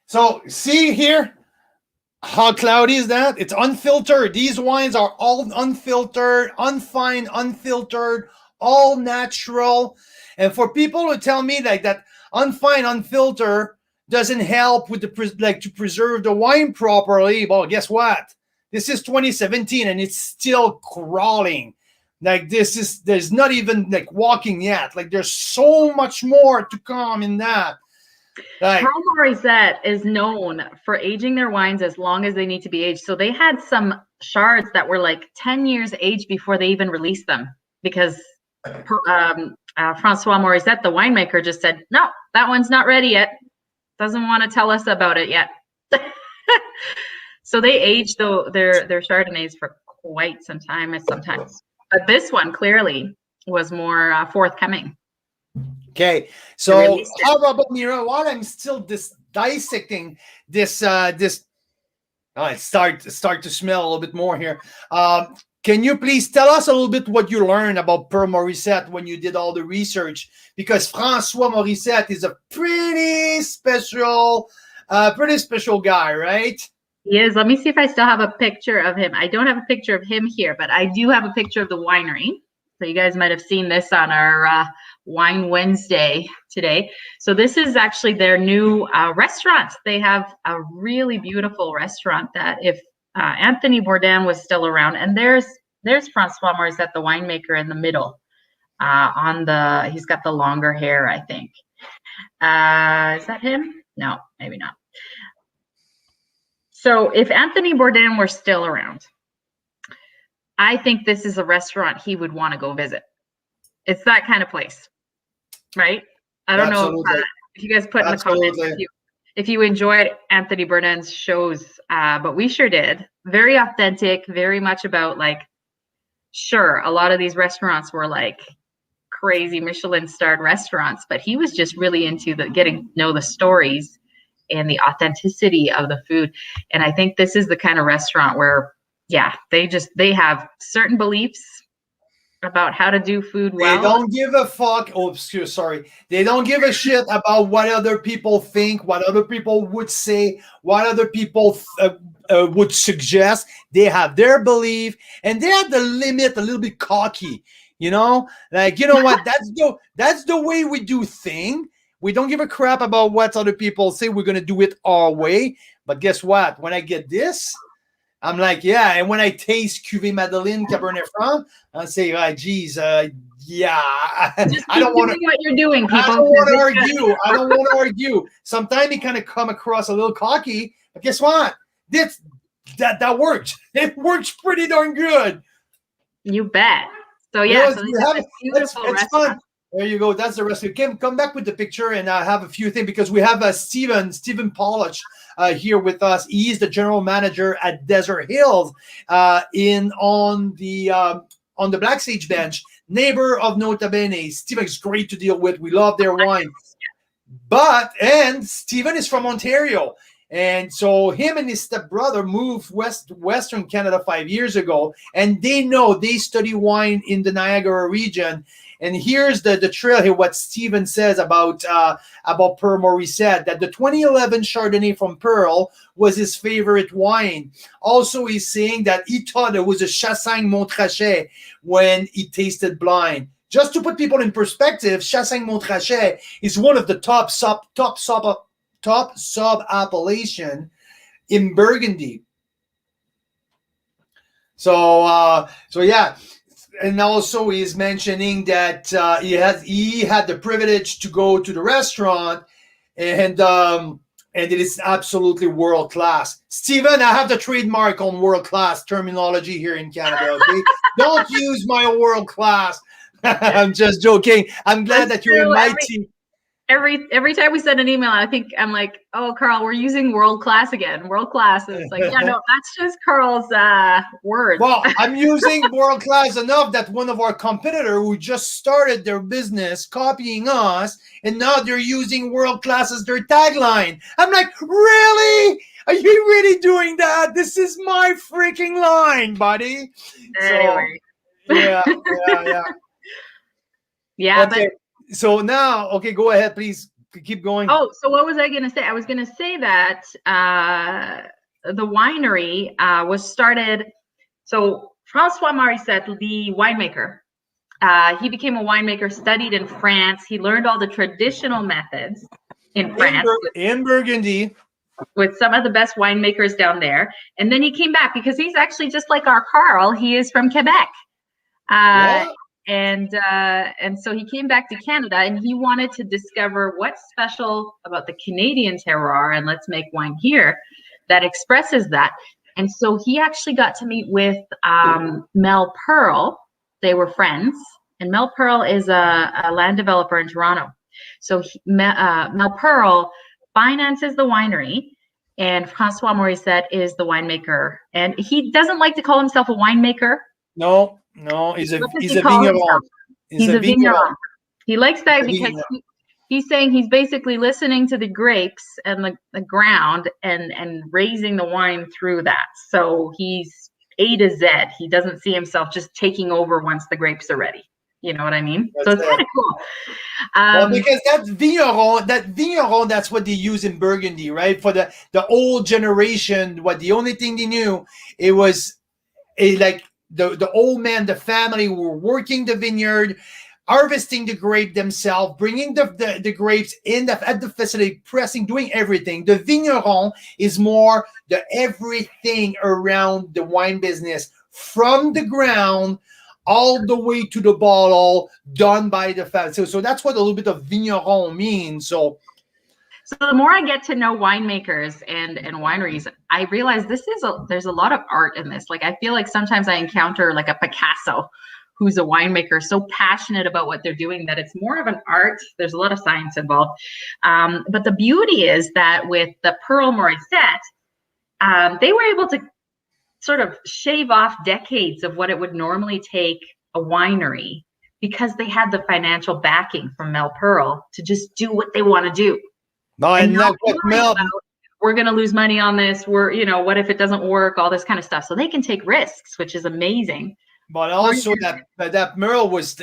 so see here, how cloudy is that? It's unfiltered. These wines are all unfiltered, unfined, unfiltered, all natural. And for people who tell me that unfined, unfiltered doesn't help with to preserve the wine properly, well, guess what? This is 2017 and it's still crawling. There's not even walking yet. There's so much more to come in that. Pearl Morissette is known for aging their wines as long as they need to be aged. So they had some shards that were 10 years aged before they even released them, because Francois Morissette, the winemaker, just said, no, that one's not ready yet. Doesn't want to tell us about it yet. So they aged their Chardonnays for quite some time sometimes. But this one clearly was more forthcoming. Okay, so how about Mira? While I'm still dissecting this, it start to smell a little bit more here. Can you please tell us a little bit what you learned about Pearl Morissette when you did all the research? Because Francois Morissette is a pretty special guy, right? He is. Let me see if I still have a picture of him. I don't have a picture of him here, but I do have a picture of the winery. So you guys might have seen this on our Wine Wednesday today. So this is actually their new restaurant. They have a really beautiful restaurant that if Anthony Bourdain was still around, and there's Francois Morissette, the winemaker, in the middle. He's got the longer hair, I think. Is that him? No, maybe not. So if Anthony Bourdain were still around, I think this is a restaurant he would want to go visit. It's that kind of place, right? I don't know if you guys put in the comments if you enjoyed Anthony Bourdain's shows, but we sure did. Very authentic, very much about like, sure, a lot of these restaurants were like crazy Michelin-starred restaurants, but he was just really into getting to know the stories and the authenticity of the food. And I think this is the kind of restaurant where, yeah, they have certain beliefs about how to do food well. They don't give a fuck. Oh, sorry. They don't give a shit about what other people think, what other people would say, what other people would suggest. They have their belief, and they have the limit a little bit cocky. You know, like, you know what? That's the way we do thing. We don't give a crap about what other people say. We're gonna do it our way. But guess what? When I get this, I'm like, yeah. And when I taste Cuvée Madeleine Cabernet Franc, I say, geez, yeah. I don't want to. What you're doing, people. I don't want to argue. I don't want to argue. Sometimes it kind of come across a little cocky, but guess what? That worked. It works pretty darn good. You bet. So yeah, it's fun. There you go. That's the rest. Come back with the picture, and I have a few things because we have Stephen Polish here with us. He is the general manager at Desert Hills on the Black Sage Bench, neighbor of Nota Bene. Stephen is great to deal with. We love their wine. And Stephen is from Ontario. And so him and his stepbrother moved Western Canada 5 years ago, and they study wine in the Niagara region. And here's the trail here, what Stephen says about Pearl Morissette, that the 2011 Chardonnay from Pearl was his favorite wine. Also, he's saying that he thought it was a Chassagne Montrachet when he tasted blind. Just to put people in perspective, Chassagne Montrachet is one of the top sub-appellation in Burgundy. So yeah. And also he's mentioning that he had the privilege to go to the restaurant, and it is absolutely world class. Stephen, I have the trademark on world class terminology here in Canada. Okay? Don't use my world class. I'm just joking. I'm glad that you're in my team. Every time we send an email, I'm like, oh, Carl, we're using world class again. World class. And it's like, yeah, no, that's just Carl's word. Well, I'm using world class enough that one of our competitor who just started their business copying us, and now they're using world class as their tagline. I'm like, really? Are you really doing that? This is my freaking line, buddy. Anyway. So, yeah. Yeah, okay. So now, okay, go ahead, please. Keep going. Oh, so what was I going to say? I was going to say that the winery was started. So Francois Morissette, the winemaker, he became a winemaker, studied in France. He learned all the traditional methods in France. In Burgundy. With some of the best winemakers down there. And then he came back because he's actually just like our Carl. He is from Quebec. Yeah. And so he came back to Canada, and he wanted to discover what's special about the Canadian terroir, and let's make wine here that expresses that. And so he actually got to meet with Mel Pearl. They were friends, and Mel Pearl is a land developer in Toronto. So Mel Pearl finances the winery, and Francois Morissette is the winemaker. And he doesn't like to call himself a winemaker. No, he's a vigneron. He's a vigneron. He likes that because he's saying he's basically listening to the grapes and the ground and raising the wine through that. So he's A to Z. He doesn't see himself just taking over once the grapes are ready. You know what I mean? So it's kind of cool. Well, because that vigneron, that's what they use in Burgundy, right? For the old generation, the only thing they knew, it was like the old man, the family were working the vineyard, harvesting the grape themselves, bringing the grapes in at the facility, pressing, doing everything. The vigneron is more the everything around the wine business, from the ground all the way to the bottle, done by the facility. So that's what a little bit of vigneron means. So the more I get to know winemakers and wineries, I realize there's a lot of art in this. Like, I feel like sometimes I encounter like a Picasso who's a winemaker, so passionate about what they're doing that it's more of an art. There's a lot of science involved. But the beauty is that with the Pearl Morissette, they were able to sort of shave off decades of what it would normally take a winery, because they had the financial backing from Mel Pearl to just do what they want to do. No, and not about, we're going to lose money on this. What if it doesn't work? All this kind of stuff. So they can take risks, which is amazing. But also that Mel was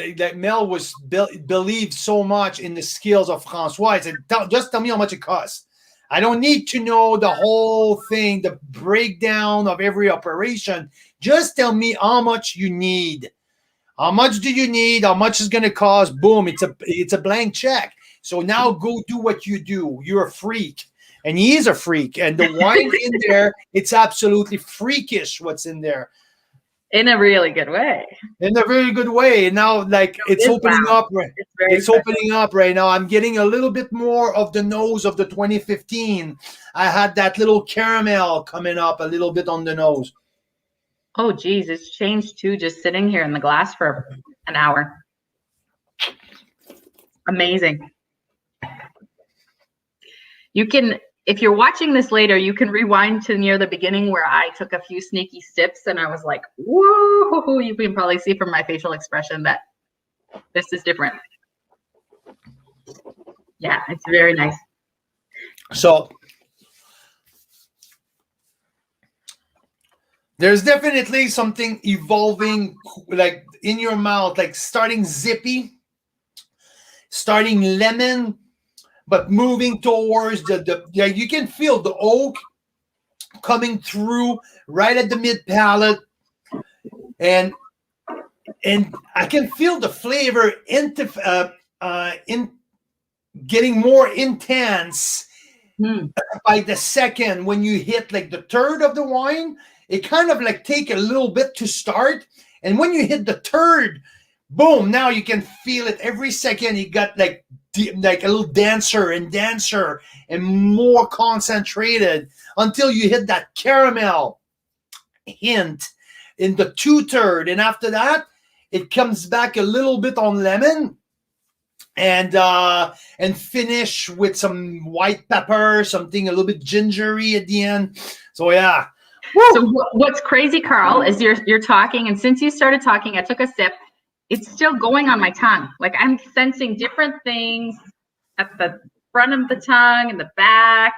believed so much in the skills of Francois. He said, just tell me how much it costs. I don't need to know the whole thing, the breakdown of every operation. Just tell me how much you need. How much do you need? How much is going to cost? Boom! It's a blank check. So now go do what you do. You're a freak. And he is a freak. And the wine in there, it's absolutely freakish what's in there. In a really good way. In a very good way. And now, like, it's opening up. It's opening up right now. I'm getting a little bit more of the nose of the 2015. I had that little caramel coming up a little bit on the nose. Oh, geez. It's changed too, just sitting here in the glass for an hour. Amazing. You can, if you're watching this later, you can rewind to near the beginning where I took a few sneaky sips and I was like, whoa, you can probably see from my facial expression that this is different. Yeah, it's very nice. So there's definitely something evolving, like in your mouth, like starting zippy, starting lemon, but moving towards you can feel the oak coming through right at the mid palate, and I can feel the flavor in getting more intense by the second. When you hit like the third of the wine, it kind of like take a little bit to start, and when you hit the third, boom! Now you can feel it every second. You got like a little denser and more concentrated until you hit that caramel hint in the 2/3, and after that it comes back a little bit on lemon and finish with some white pepper, something a little bit gingery at the end. So yeah. Woo! So what's crazy, Carl, is you're talking, and since you started talking, I took a sip. It's still going on my tongue. Like, I'm sensing different things at the front of the tongue and the back.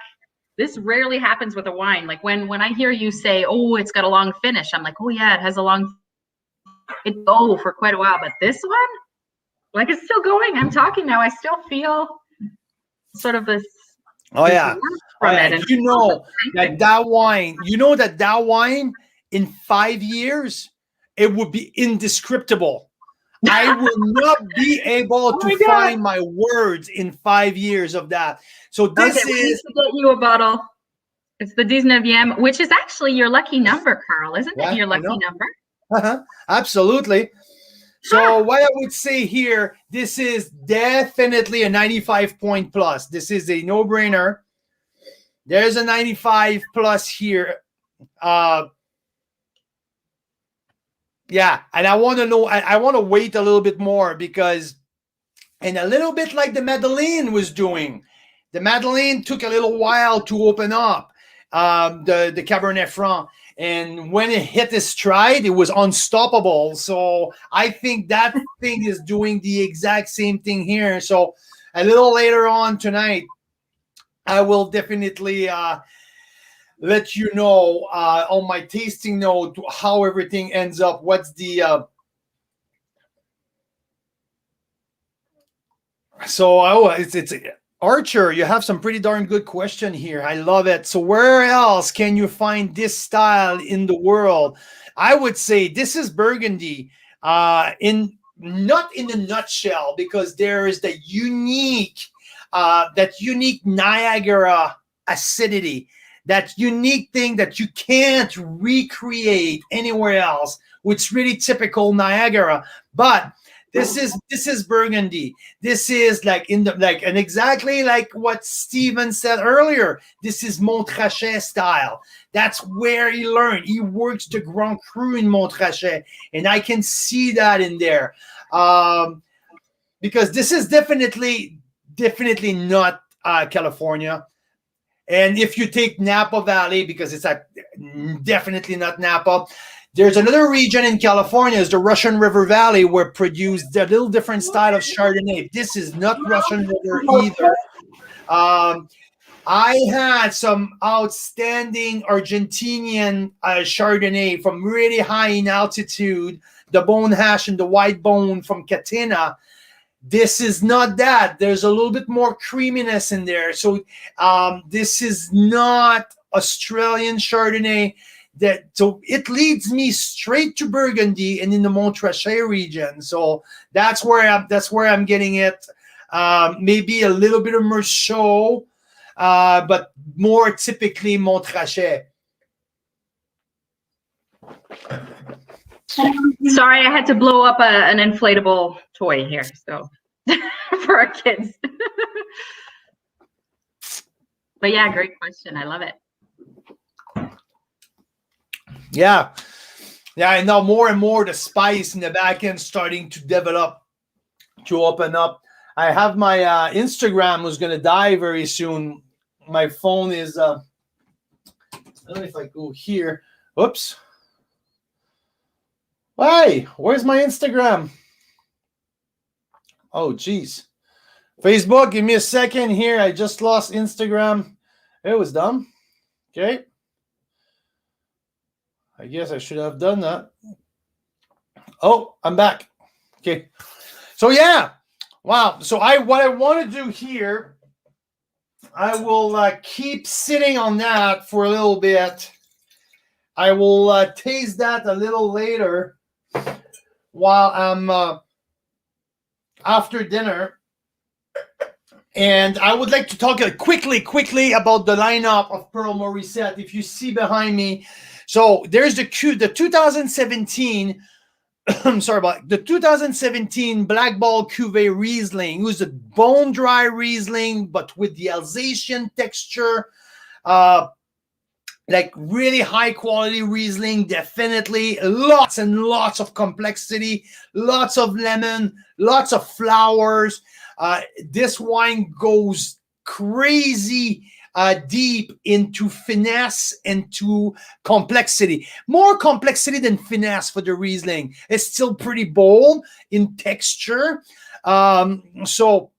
This rarely happens with a wine. Like when I hear you say, oh, it's got a long finish, I'm like, oh yeah, it has a long, it go for quite a while. But this one, like, it's still going. I'm talking now. I still feel sort of this. Oh yeah. You know that wine in 5 years, it would be indescriptible. I will not be able to find my words in 5 years of that. So this is. We need to get you a bottle. It's the 19e, which is actually your lucky number, Carl. Isn't it your lucky number? Absolutely. So what I would say here, this is definitely a 95 point plus. This is a no-brainer. There's a 95 plus here. Yeah, and I want to know, I want to wait a little bit more because, and a little bit like the Madeleine was doing. The Madeleine took a little while to open up, the Cabernet Franc. And when it hit its stride, it was unstoppable. So I think that thing is doing the exact same thing here. So a little later on tonight, I will definitely let you know on my tasting note how everything ends up. What's the it's Archer, you have some pretty darn good question here. I love it. So where else can you find this style in the world? I would say this is Burgundy. In not in a nutshell, because there is the unique, that unique Niagara acidity, that unique thing that you can't recreate anywhere else, which is really typical Niagara. But this is Burgundy. This is like and exactly like what Steven said earlier. This is Montrachet style. That's where he learned. He works the Grand Cru in Montrachet, and I can see that in there, because this is definitely not California. And if you take Napa Valley, because it's definitely not Napa. There's another region in California, is the Russian River Valley, where produced a little different style of Chardonnay. This is not Russian River either. I had some outstanding Argentinian Chardonnay from really high in altitude, the Bone Hash and the White Bone from Catena. This is not that. There's a little bit more creaminess in there. So this is not Australian Chardonnay. So it leads me straight to Burgundy and in the Montrachet region. So that's where I'm getting it. Maybe a little bit of Merceau, but more typically Montrachet. Sorry, I had to blow up an inflatable toy here, so for our kids. But yeah, great question. I love it. Yeah, and now more and more the spice in the back end starting to develop, to open up. I have my Instagram was going to die very soon. My phone is, I don't know if I go here. Oops. Hey, where's my Instagram? Oh, geez. Facebook, give me a second here. I just lost Instagram. It was dumb. Okay. I guess I should have done that. Oh, I'm back. Okay. So yeah. Wow. So what I want to do here, I will keep sitting on that for a little bit. I will taste that a little later while I'm after dinner. And I would like to talk quickly about the lineup of Pearl Morissette. If you see behind me, so there's the 2017. Sorry about the 2017 Black Ball Cuvée Riesling. It was a bone dry Riesling, but with the Alsatian texture. Like really high quality Riesling, definitely lots and lots of complexity, lots of lemon, lots of flowers. This wine goes crazy deep into finesse and to complexity. More complexity than finesse for the Riesling. It's still pretty bold in texture. So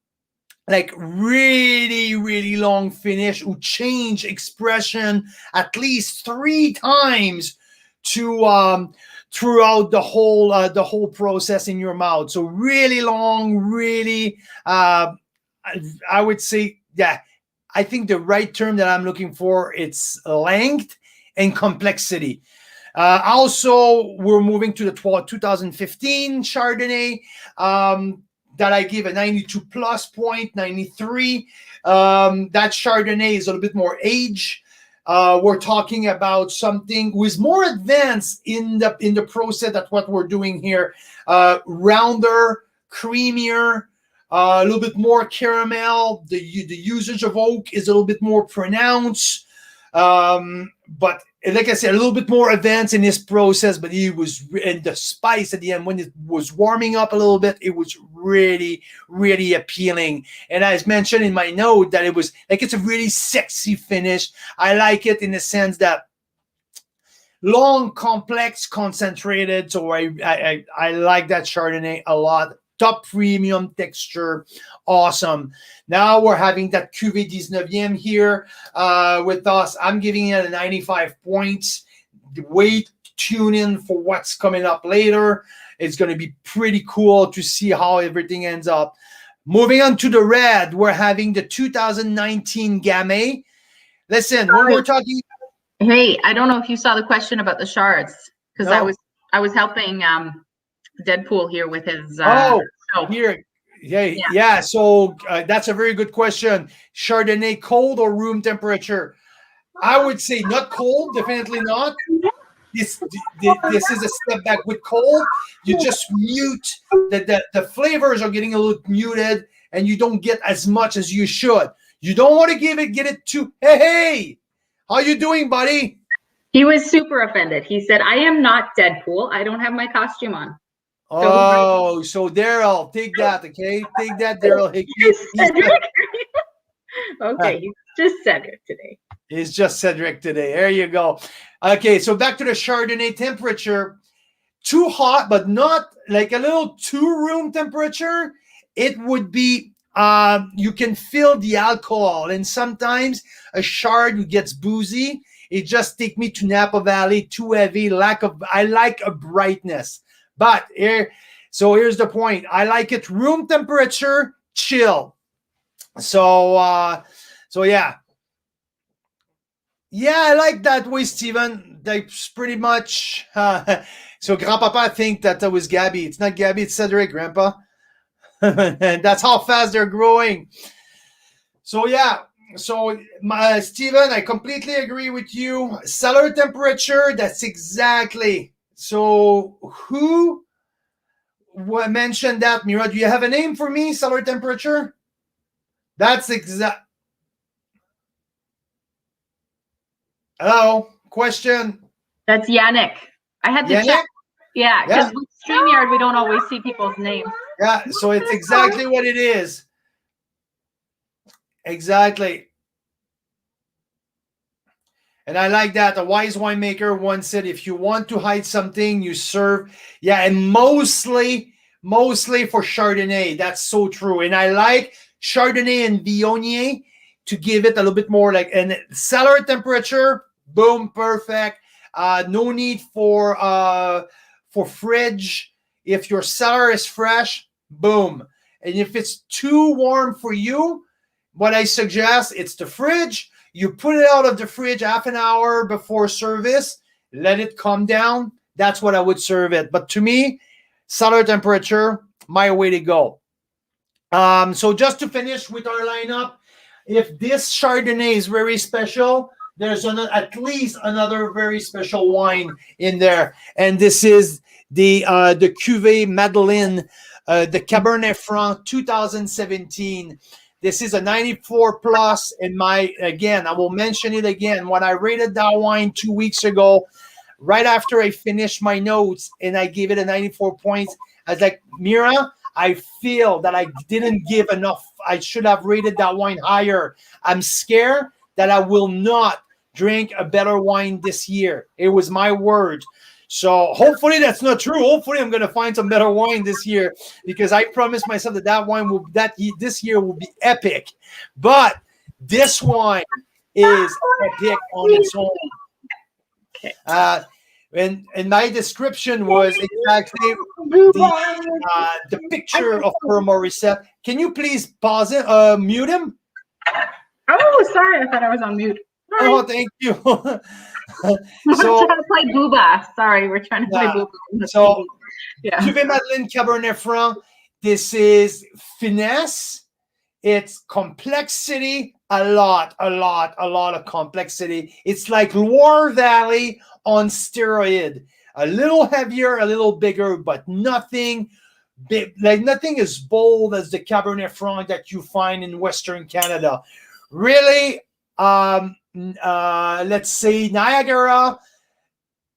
like really, really long finish who change expression at least 3 times to throughout the whole process in your mouth. So really long, really I would say, yeah, I think the right term that I'm looking for, it's length and complexity. Also, we're moving to the 2015 Chardonnay that I give a 92 plus point, 93. That Chardonnay is a little bit more age. We're talking about something with more advanced in the process. That's what we're doing here. Rounder, creamier, a little bit more caramel. The usage of oak is a little bit more pronounced. But like I said, a little bit more advanced in this process, but it was, and the spice at the end, when it was warming up a little bit, it was really, really appealing. And as mentioned in my note, that it was like, it's a really sexy finish. I like it in the sense that long, complex, concentrated. So I like that Chardonnay a lot. Top premium texture, awesome. Now we're having that Cuvée Dix-Neuvième here with us. I'm giving it a 95 points. Wait, tune in for what's coming up later. It's going to be pretty cool to see how everything ends up. Moving on to the red, we're having the 2019 Gamay. Listen, when we're talking. Hey, I don't know if you saw the question about the shards, because I was helping Deadpool here with his. Here. Yeah. So that's a very good question. Chardonnay, cold or room temperature? I would say not cold, definitely not. This is a step back. With cold, you just mute the flavors are getting a little muted, and you don't get as much as you should. You don't want to get it too. Hey, how you doing, buddy? He was super offended. He said, "I am not Deadpool. I don't have my costume on." So Daryl, take that, okay? Take that, Daryl. Okay, he's just Cedric today. He's just Cedric today. There you go. Okay, so back to the Chardonnay temperature. Too hot, but not like a little too room temperature. It would be, you can feel the alcohol. And sometimes a Chard gets boozy. It just take me to Napa Valley, too heavy, I like a brightness. But here's the point. I like it room temperature, chill. So yeah. Yeah, I like that way, Steven. That's pretty much. So Grandpapa think that was Gabby. It's not Gabby, it's Cedric, Grandpa. And that's how fast they're growing. So yeah. So Steven, I completely agree with you. Cellar temperature, that's exactly. So who mentioned that, Mira? Do you have a name for me? Cellar temperature? That's exact. Hello? Question? That's Yannick. I had to check. Yeah, because with StreamYard, we don't always see people's names. Yeah, so it's exactly what it is. Exactly. And I like that. A wise winemaker once said, if you want to hide something, you serve. Yeah, and mostly for Chardonnay. That's so true. And I like Chardonnay and Viognier to give it a little bit more like, and cellar temperature, boom, perfect. No need for fridge. If your cellar is fresh, boom. And if it's too warm for you, what I suggest, it's the fridge. You put it out of the fridge half an hour before service, let it calm down. That's what I would serve it. But to me, cellar temperature, my way to go. So just to finish with our lineup, if this Chardonnay is very special, there's at least another very special wine in there. And this is the Cuvée Madeleine, the Cabernet Franc 2017. This is a 94 plus. And I will mention it again. When I rated that wine 2 weeks ago, right after I finished my notes and I gave it a 94 points, I was like, Mira, I feel that I didn't give enough. I should have rated that wine higher. I'm scared that I will not drink a better wine this year. It was my word. So hopefully that's not true. Hopefully I'm going to find some better wine this year, because I promised myself that wine this year will be epic. But this wine is epic on its own. And my description was exactly the picture of Pearl Morissette. Can you please pause it? Mute him? Oh, sorry. I thought I was on mute. Sorry. Oh, thank you. We're trying to play Booba. Sorry, we're trying to play Booba. So, Cuvée Madeleine Cabernet Franc. This is finesse. It's complexity. A lot of complexity. It's like Loire Valley on steroid. A little heavier, a little bigger, but nothing big. Like nothing as bold as the Cabernet Franc that you find in Western Canada. Really, let's say Niagara.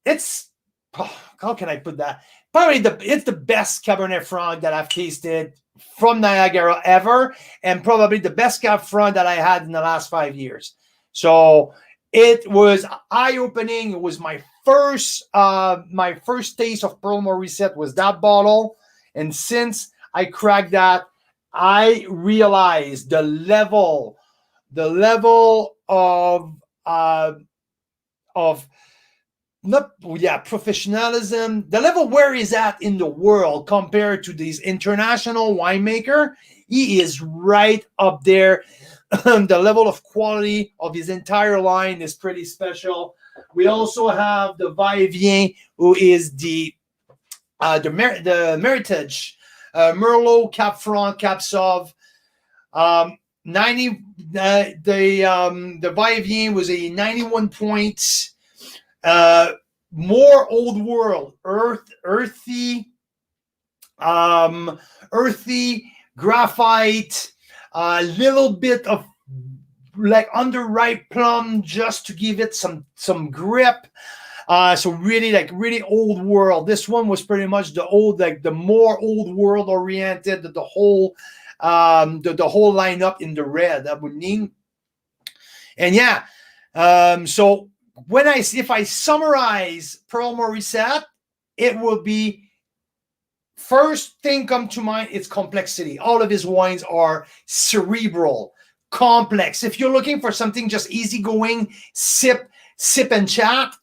It's how can I put that? Probably it's the best Cabernet Franc that I've tasted from Niagara ever, and probably the best Cab Franc that I had in the last 5 years. So it was eye-opening. It was my first taste of Pearl Morissette was that bottle, and since I cracked that, I realized the level of professionalism, the level where he's at in the world compared to these international winemaker. He is right up there. The level of quality of his entire line is pretty special. We also have the Va-et-Vient, who is the the Meritage, Merlot, Cap Franc, Cap Sauv. 90. The Va-et-Vient was a 91 points. More old world, earthy, graphite, a little bit of like underripe plum just to give it some grip. So really old world. This one was pretty much the more old world oriented, the whole lineup in the red. That would mean. And yeah, so if I summarize Pearl Morissette, it will be first thing come to mind, it's complexity. All of his wines are cerebral, complex. If you're looking for something just easygoing, sip and chat,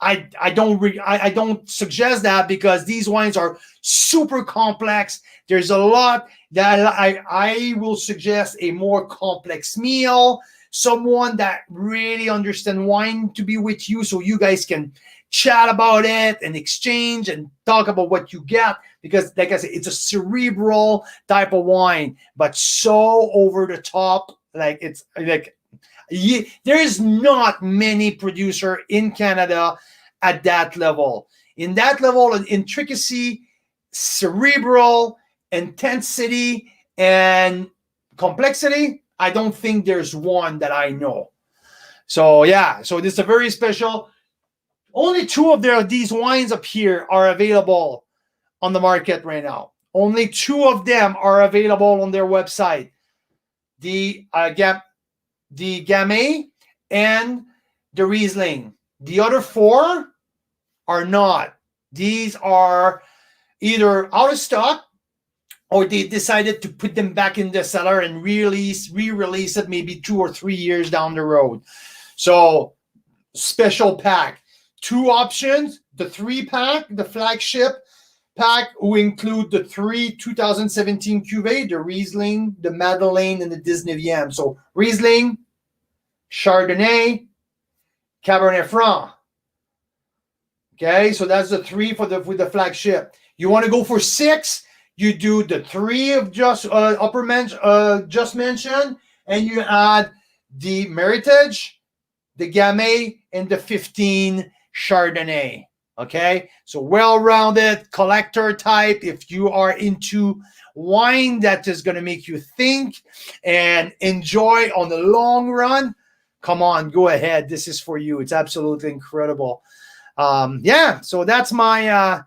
I don't suggest that, because these wines are super complex. There's a lot that I will suggest a more complex meal, someone that really understands wine to be with you, so you guys can chat about it and exchange and talk about what you get, because like I said, it's a cerebral type of wine, but so over the top. Like it's like there is not many producer in Canada at that level. In that level of intricacy, cerebral, intensity, and complexity, I don't think there's one that I know. So yeah, so this is a very special. Only two of these wines up here are available on the market right now. Only two of them are available on their website. The Gamay and the Riesling. The other four are not. These are either out of stock, or they decided to put them back in the cellar and re-release it maybe 2 or 3 years down the road. So special pack. Two options: the 3-pack, the flagship pack, who include the 3 2017 Cuvée, the Riesling, the Madeleine, and the Dix-Neuvième. So Riesling, Chardonnay, Cabernet Franc. Okay, so that's the 3 with the flagship. You want to go for 6? You do the 3 of just mentioned, and you add the Meritage, the Gamay, and the 15 Chardonnay. Okay, so well-rounded collector type. If you are into wine that is going to make you think and enjoy on the long run, come on, go ahead. This is for you. It's absolutely incredible. Yeah, so that's my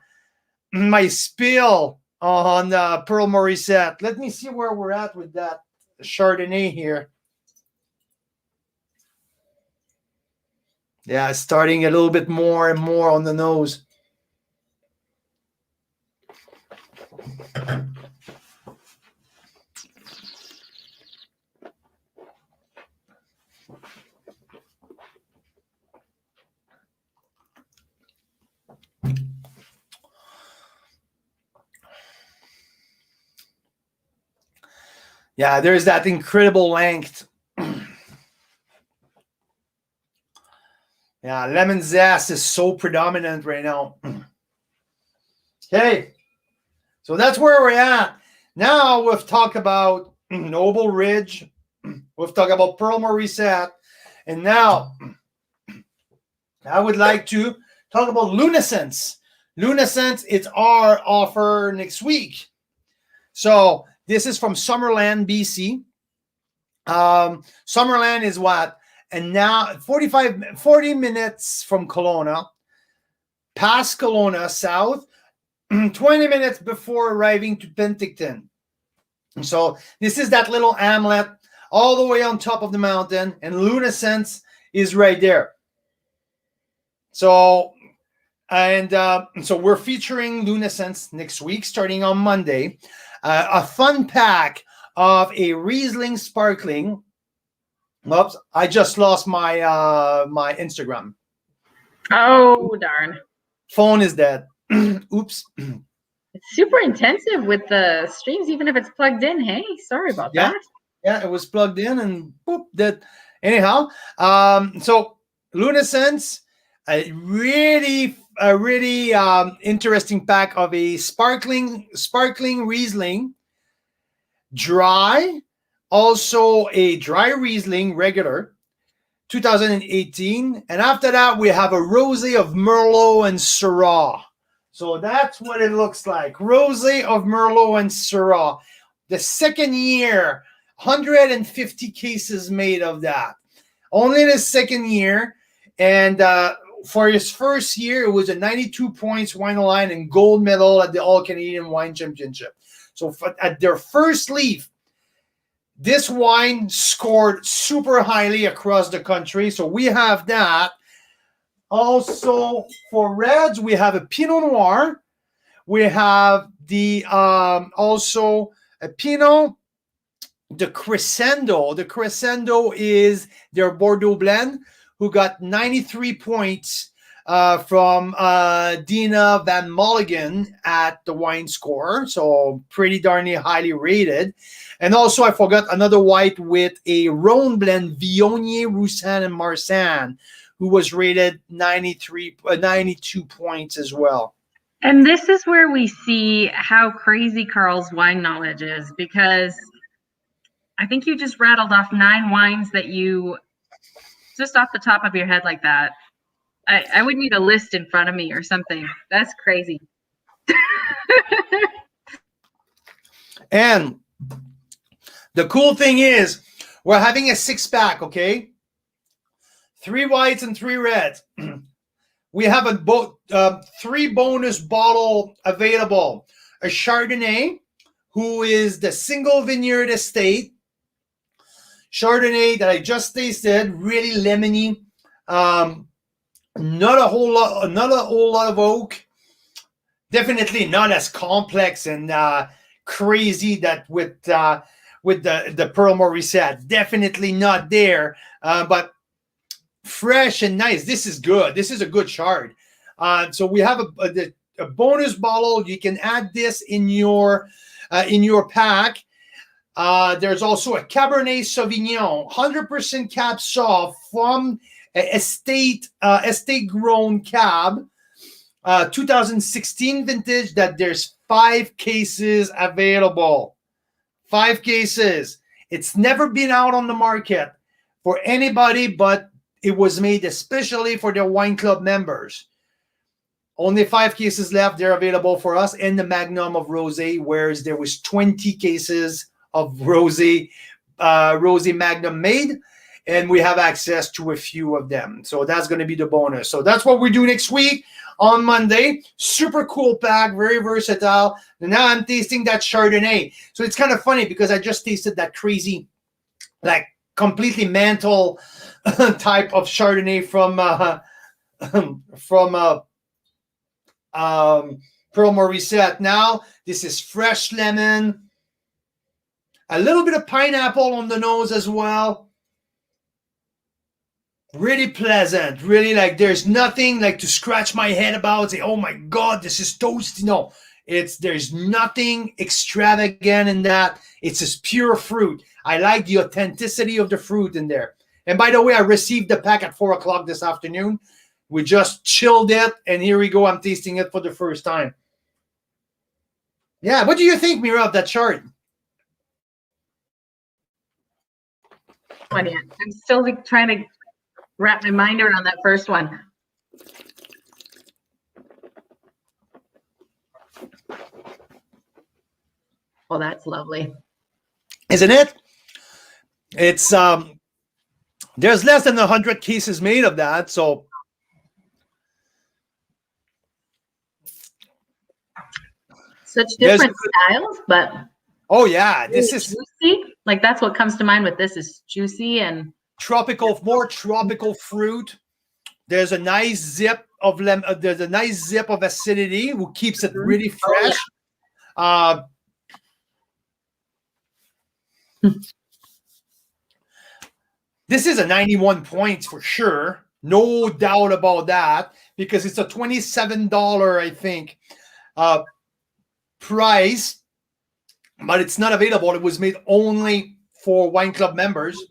my spiel on Pearl Morissette. Let me see where we're at with that Chardonnay here. Yeah, starting a little bit more and more on the nose. Yeah, there's that incredible length. Yeah, lemon zest is so predominant right now. Okay, so that's where we're at. Now we've talked about Noble Ridge. We've talked about Pearl Morissette. And now I would like to talk about Lunescence. Lunescence, it's our offer next week. So this is from Summerland, BC. Summerland is what? And now 40 minutes from Kelowna, past Kelowna south, 20 minutes before arriving to Penticton. So this is that little hamlet all the way on top of the mountain, and Lunescence is right there. So, so we're featuring Lunescence next week, starting on Monday. A fun pack of a Riesling Sparkling. Oops, I just lost my my Instagram. Oh, darn. Phone is dead. Oops. It's super intensive with the streams, even if it's plugged in. Hey, sorry about that. Yeah, it was plugged in and boop, that. Anyhow, so Lunescence, a really interesting pack of a sparkling Riesling, dry, also a dry Riesling regular, 2018, and after that we have a rosé of Merlot and Syrah. So that's what it looks like. Rosé of Merlot and Syrah. The second year, 150 cases made of that. Only the second year. And for his first year, it was a 92 points wine line and gold medal at the All Canadian Wine Championship. So at their first leaf, this wine scored super highly across the country. So we have that. Also, for reds, we have a Pinot Noir. We have the also a Pinot, the Crescendo. The Crescendo is their Bordeaux blend, who got 93 points from Dina Van Mulligan at the wine score. So pretty darn highly rated. And also, I forgot another white with a Rhone blend, Viognier, Roussanne, and Marsanne, who was rated 92 points as well. And this is where we see how crazy Carl's wine knowledge is, because I think you just rattled off 9 wines that you, just off the top of your head like that. I would need a list in front of me or something. That's crazy. And the cool thing is, we're having a 6-pack, okay? 3 whites and 3 reds. We have 3 bonus bottle available. A Chardonnay, who is the single vineyard estate. Chardonnay that I just tasted, really lemony. Not a whole lot of oak. Definitely not as complex and crazy that with the Pearl Morissette. Definitely not there. But fresh and nice. This is good. This is a good chard. So we have a bonus bottle. You can add this in your pack. There's also a Cabernet Sauvignon, 100% Cab Sauv from estate grown cab, 2016 vintage. That there's 5 cases available. 5 cases. It's never been out on the market for anybody, but it was made especially for the wine club members. Only 5 cases left. They're available for us and the Magnum of Rosé, whereas there was 20 cases of Rosé Magnum made, and we have access to a few of them. So that's going to be the bonus. So that's what we do next week on Monday. Super cool pack, very versatile. And now I'm tasting that Chardonnay. So it's kind of funny because I just tasted that crazy, like completely mental type of Chardonnay from Pearl Morissette. Now this is fresh lemon, a little bit of pineapple on the nose as well. Really pleasant, really, like there's nothing like to scratch my head about, say, oh my God, this is toasty. No, there's nothing extravagant in that. It's just pure fruit. I like the authenticity of the fruit in there. And by the way, I received the pack at 4 o'clock this afternoon. We just chilled it, and here we go. I'm tasting it for the first time. Yeah, what do you think, Mira, of that chart? I'm still trying to wrap my mind around that first one. Well, that's lovely. Isn't it? It's there's less than 100 cases made of that, so such different styles, but oh yeah, this is juicy. Like that's what comes to mind with this is juicy and more tropical fruit. There's a nice zip of there's a nice zip of acidity, who keeps it really fresh. Oh, yeah. This is a 91 points for sure. No doubt about that, because it's a $27, I think, price, but it's not available. It was made only for wine club members.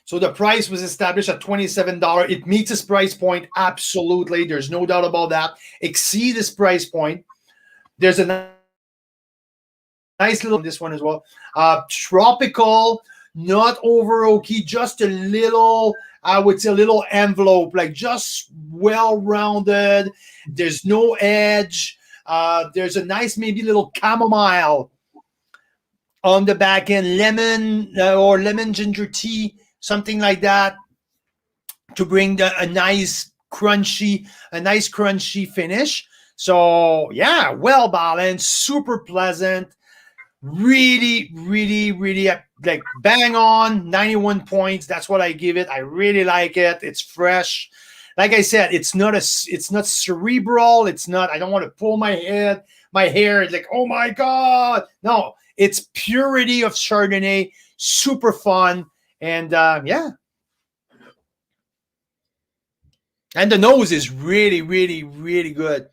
So the price was established at $27. It meets its price point, absolutely. There's no doubt about that. Exceed this price point. There's a nice little this one as well. Tropical, not over oaky, just a little, I would say a little envelope, like just well-rounded. There's no edge. There's a nice maybe little chamomile on the back end, lemon or lemon ginger tea, something like that, to bring a nice crunchy finish. So yeah, well balanced, super pleasant, really, really, really like bang on, 91 points. That's what I give it. I really like it. It's fresh. Like I said, it's not cerebral. It's not, I don't want to pull my hair. It's like, oh my God. No, it's purity of Chardonnay, super fun. And yeah. And the nose is really, really, really good.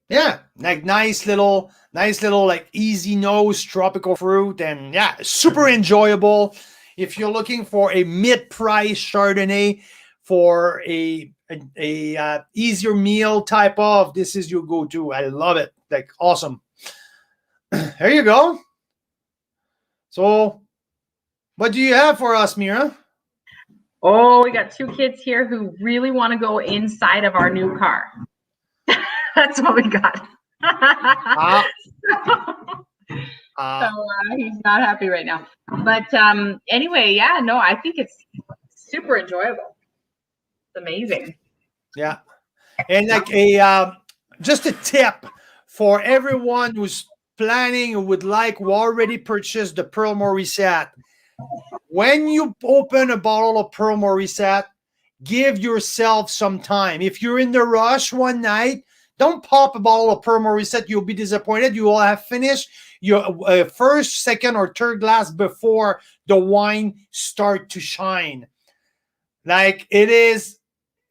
Yeah, like nice little, like easy nose, tropical fruit, and yeah, super enjoyable. If you're looking for a mid-price Chardonnay for a easier meal type of, this is your go-to. I love it. Like awesome. There you go. So, what do you have for us, Mira? Oh, we got two kids here who really want to go inside of our new car. That's what we got. So he's not happy right now. But anyway, yeah, no, I think it's super enjoyable. It's amazing. Yeah. And like just a tip for everyone who's planning and would like, who already purchased the Pearl Morissette. When you open a bottle of Pearl Morissette, give yourself some time. If you're in the rush one night, don't pop a bottle of Pearl Morissette. You'll be disappointed. You will have finished your first, second, or third glass before the wine start to shine. Like, it is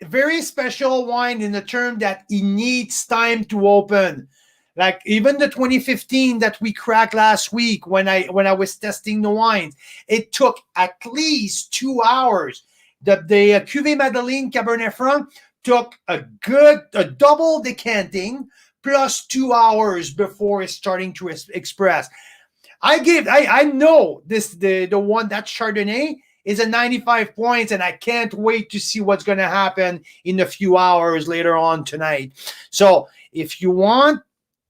a very special wine in the term that it needs time to open. Like even the 2015 that we cracked last week when I was testing the wines, it took at least 2 hours. The Cuvée Madeleine Cabernet Franc took a double decanting plus 2 hours before it's starting to express. I know this the one that Chardonnay is a 95 points, and I can't wait to see what's going to happen in a few hours later on tonight. So if you want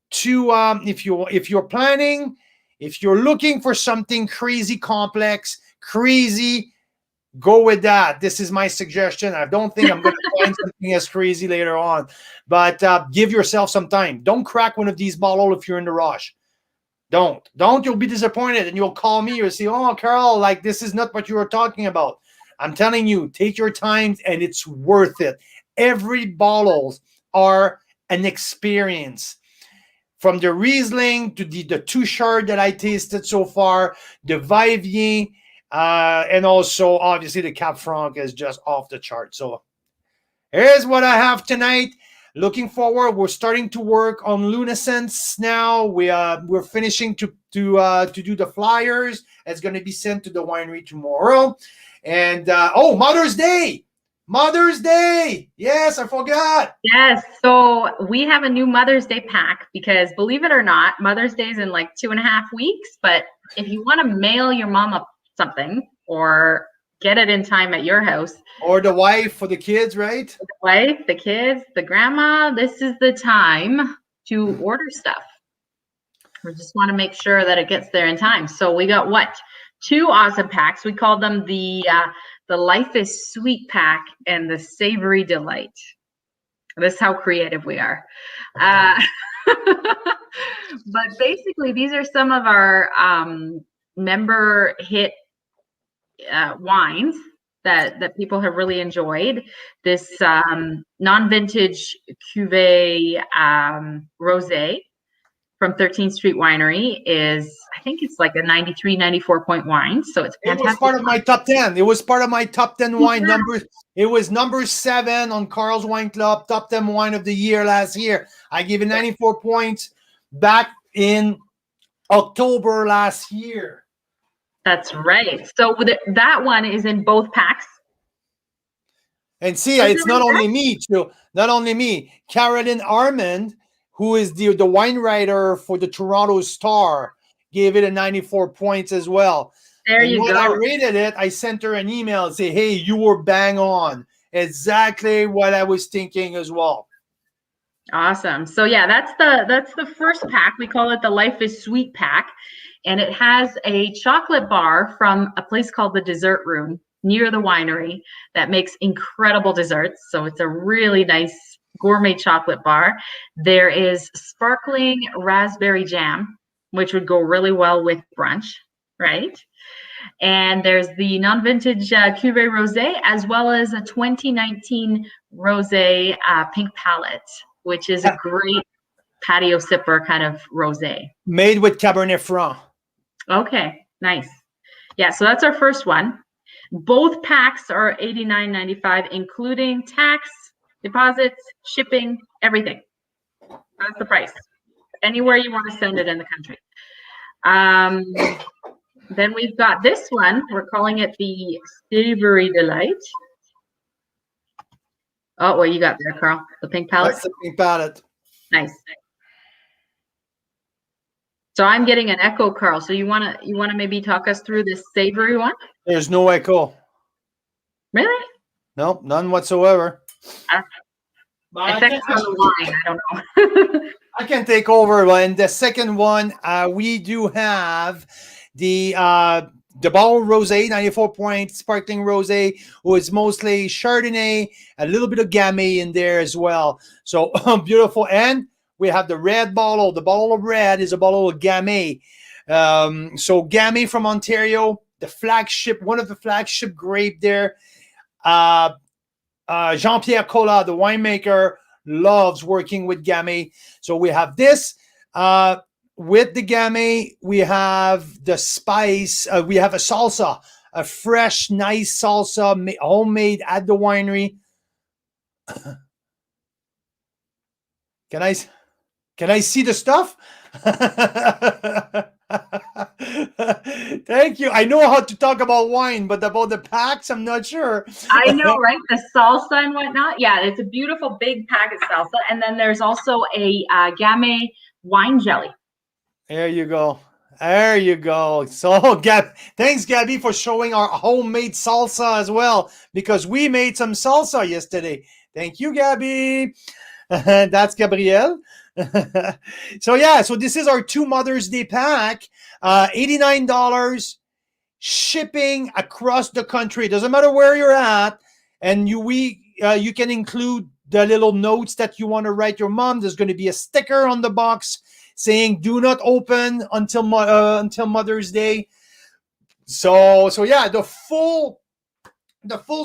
to, if you're planning, if you're looking for something crazy complex, crazy, go with that. This is my suggestion. I don't think I'm going to find something as crazy later on, but give yourself some time. Don't crack one of these bottles if you're in the rush. Don't. You'll be disappointed, and you'll call me or say, oh, Carl, like this is not what you were talking about. I'm telling you, take your time, and it's worth it. Every bottles are an experience. From the Riesling to the two Chard that I tasted so far, the Vivier, and also obviously the Cap Franc is just off the chart. So here's what I have tonight. Looking forward, we're starting to work on Lunescence now. We're finishing to do the flyers. It's going to be sent to the winery tomorrow. And Mother's Day. Mother's Day. Yes, I forgot. Yes. So we have a new Mother's Day pack because, believe it or not, Mother's Day is in like 2.5 weeks. But if you want to mail your mom up something or get it in time at your house, or the wife for the kids, right? The wife, the kids, the grandma, this is the time to order stuff. We just want to make sure that it gets there in time. So we got 2 awesome packs. We call them the Life is Sweet pack and the Savory Delight. This is how creative we are. But basically, these are some of our member hit wines that people have really enjoyed. This non-vintage Cuvée Rosé from 13th Street Winery is, I think it's like a 93, 94 point wine. So it's fantastic. It was part of my top 10. It was part of my top 10 wine numbers. It was number 7 on Carl's Wine Club, top 10 wine of the year last year. I gave it 94 points back in October last year. That's right. So that one is in both packs. And see, it's not only me, too. Not only me. Carolyn Armand, who is the wine writer for the Toronto Star, gave it a 94 points as well. There you go. When I rated it, I sent her an email and say, hey, you were bang on. Exactly what I was thinking as well. Awesome. So yeah, that's the first pack. We call it the Life is Sweet pack. And it has a chocolate bar from a place called the Dessert Room near the winery that makes incredible desserts. So it's a really nice gourmet chocolate bar. There is sparkling raspberry jam, which would go really well with brunch, right? And there's the non-vintage Cuvée Rosé, as well as a 2019 Rosé Pink Palette, which is a great patio sipper kind of rosé. Made with Cabernet Franc. Okay, nice. Yeah, so that's our first one. Both packs are $89.95, including tax, deposits, shipping, everything. That's the price. Anywhere you want to send it in the country. Then we've got this one. We're calling it the Savory Delight. Oh, what you got there, Carl? The pink palette? That's the pink palette. Nice. So I'm getting an echo, Carl. So you wanna maybe talk us through this savory one? There's no echo. Really? Nope, none whatsoever. Effects on the wine, I don't know. I can take over. And the second one, we do have the bottle rosé, 94 point sparkling rosé, was mostly Chardonnay, a little bit of Gamay in there as well. So beautiful. And we have the red bottle. The bottle of red is a bottle of Gamay. So Gamay from Ontario, the flagship, one of the flagship grape there. Jean-Pierre Collat, the winemaker, loves working with Gamay. So we have this. With the Gamay, we have the spice. We have a salsa, a fresh, nice salsa, homemade at the winery. Can I see the stuff? Thank you. I know how to talk about wine, but about the packs, I'm not sure. I know, right? The salsa and whatnot. Yeah, it's a beautiful big pack of salsa. And then there's also a Gamay wine jelly. There you go. There you go. So, thanks, Gabby, for showing our homemade salsa as well, because we made some salsa yesterday. Thank you, Gabby. That's Gabrielle. So, yeah, so this is our 2 Mother's Day pack. $89 shipping across the country. Doesn't matter where you're at. And you can include the little notes that you want to write your mom. There's going to be a sticker on the box saying do not open until Mother's Day. So yeah, the full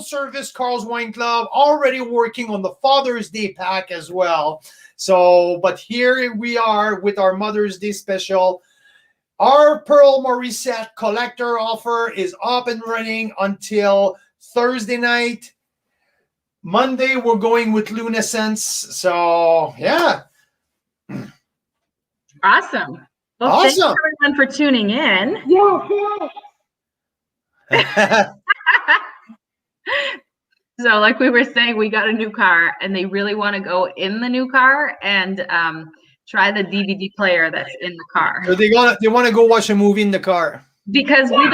service Carl's Wine Club already working on the Father's Day pack as well. So, but here we are with our Mother's Day special. Our Pearl Morissette collector offer is up and running until Thursday night. Monday, we're going with Lunescence. So, yeah. Awesome. Well, awesome. Thanks everyone for tuning in. Yeah. So like we were saying, we got a new car and they really want to go in the new car and try the DVD player that's in the car. So they want to go watch a movie in the car. Because we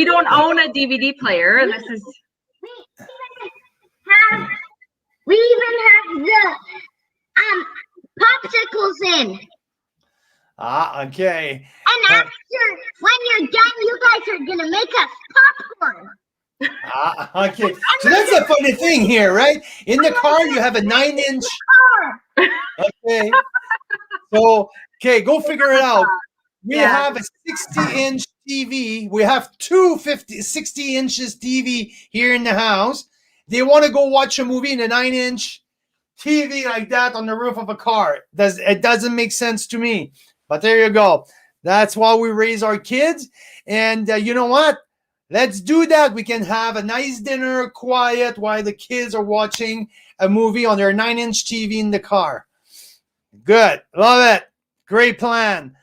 don't own a DVD player. This is we even have the popsicles in. Ah, okay. And after, when you're done, you guys are going to make us popcorn. Ah, okay. So that's the funny thing here, right? In the car, you have a 9-inch. Okay. So, okay, go figure it out. We have a 60-inch TV. We have two 60 inches TV here in the house. They want to go watch a movie in a 9-inch TV like that on the roof of a car. It doesn't make sense to me. But there you go. That's why we raise our kids. And you know what? Let's do that. We can have a nice dinner, quiet, while the kids are watching a movie on their 9-inch TV in the car. Good. Love it. Great plan.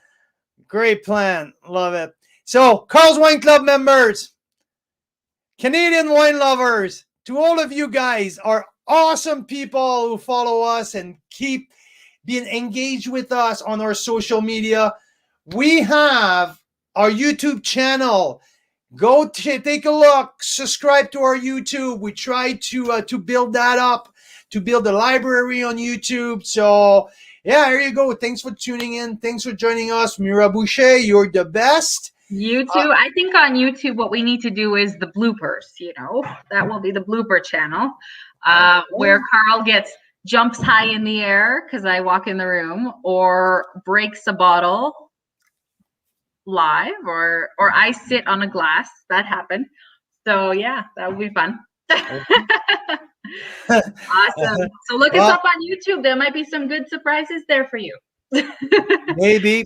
Great plan. Love it. So, Carl's Wine Club members, Canadian wine lovers, to all of you guys are awesome people who follow us and keep being engaged with us on our social media. We have our YouTube channel. Go take a look. Subscribe to our YouTube. We try to build that up, to build a library on YouTube. So, yeah, there you go. Thanks for tuning in. Thanks for joining us. Mira Boucher, you're the best. YouTube. I think on YouTube, what we need to do is the bloopers. That will be the blooper channel, where Carl jumps high in the air because I walk in the room, or breaks a bottle live, or I sit on a glass. That happened. So yeah, that would be fun. Awesome. So look us up on YouTube. There might be some good surprises there for you. Maybe.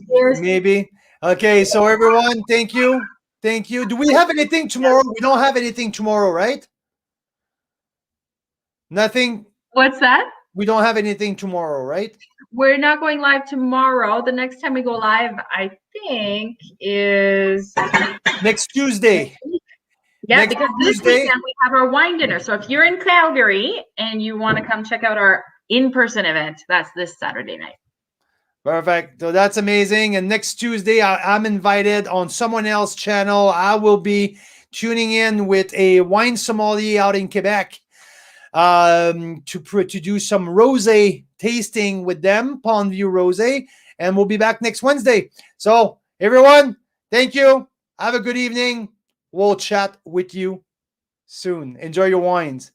Okay, so everyone, thank you. Thank you. Do we have anything tomorrow? We don't have anything tomorrow, right? Nothing. What's that? We don't have anything tomorrow, right? We're not going live tomorrow. The next time we go live, I think, is next Tuesday. Yeah, because this weekend we have our wine dinner. So if you're in Calgary and you want to come check out our in-person event, that's this Saturday night. Perfect. So that's amazing. And next Tuesday, I'm invited on someone else's channel. I will be tuning in with a wine sommelier out in Quebec to do some rosé tasting with them, Pond View Rosé. And we'll be back next Wednesday. So everyone, thank you. Have a good evening. We'll chat with you soon. Enjoy your wines.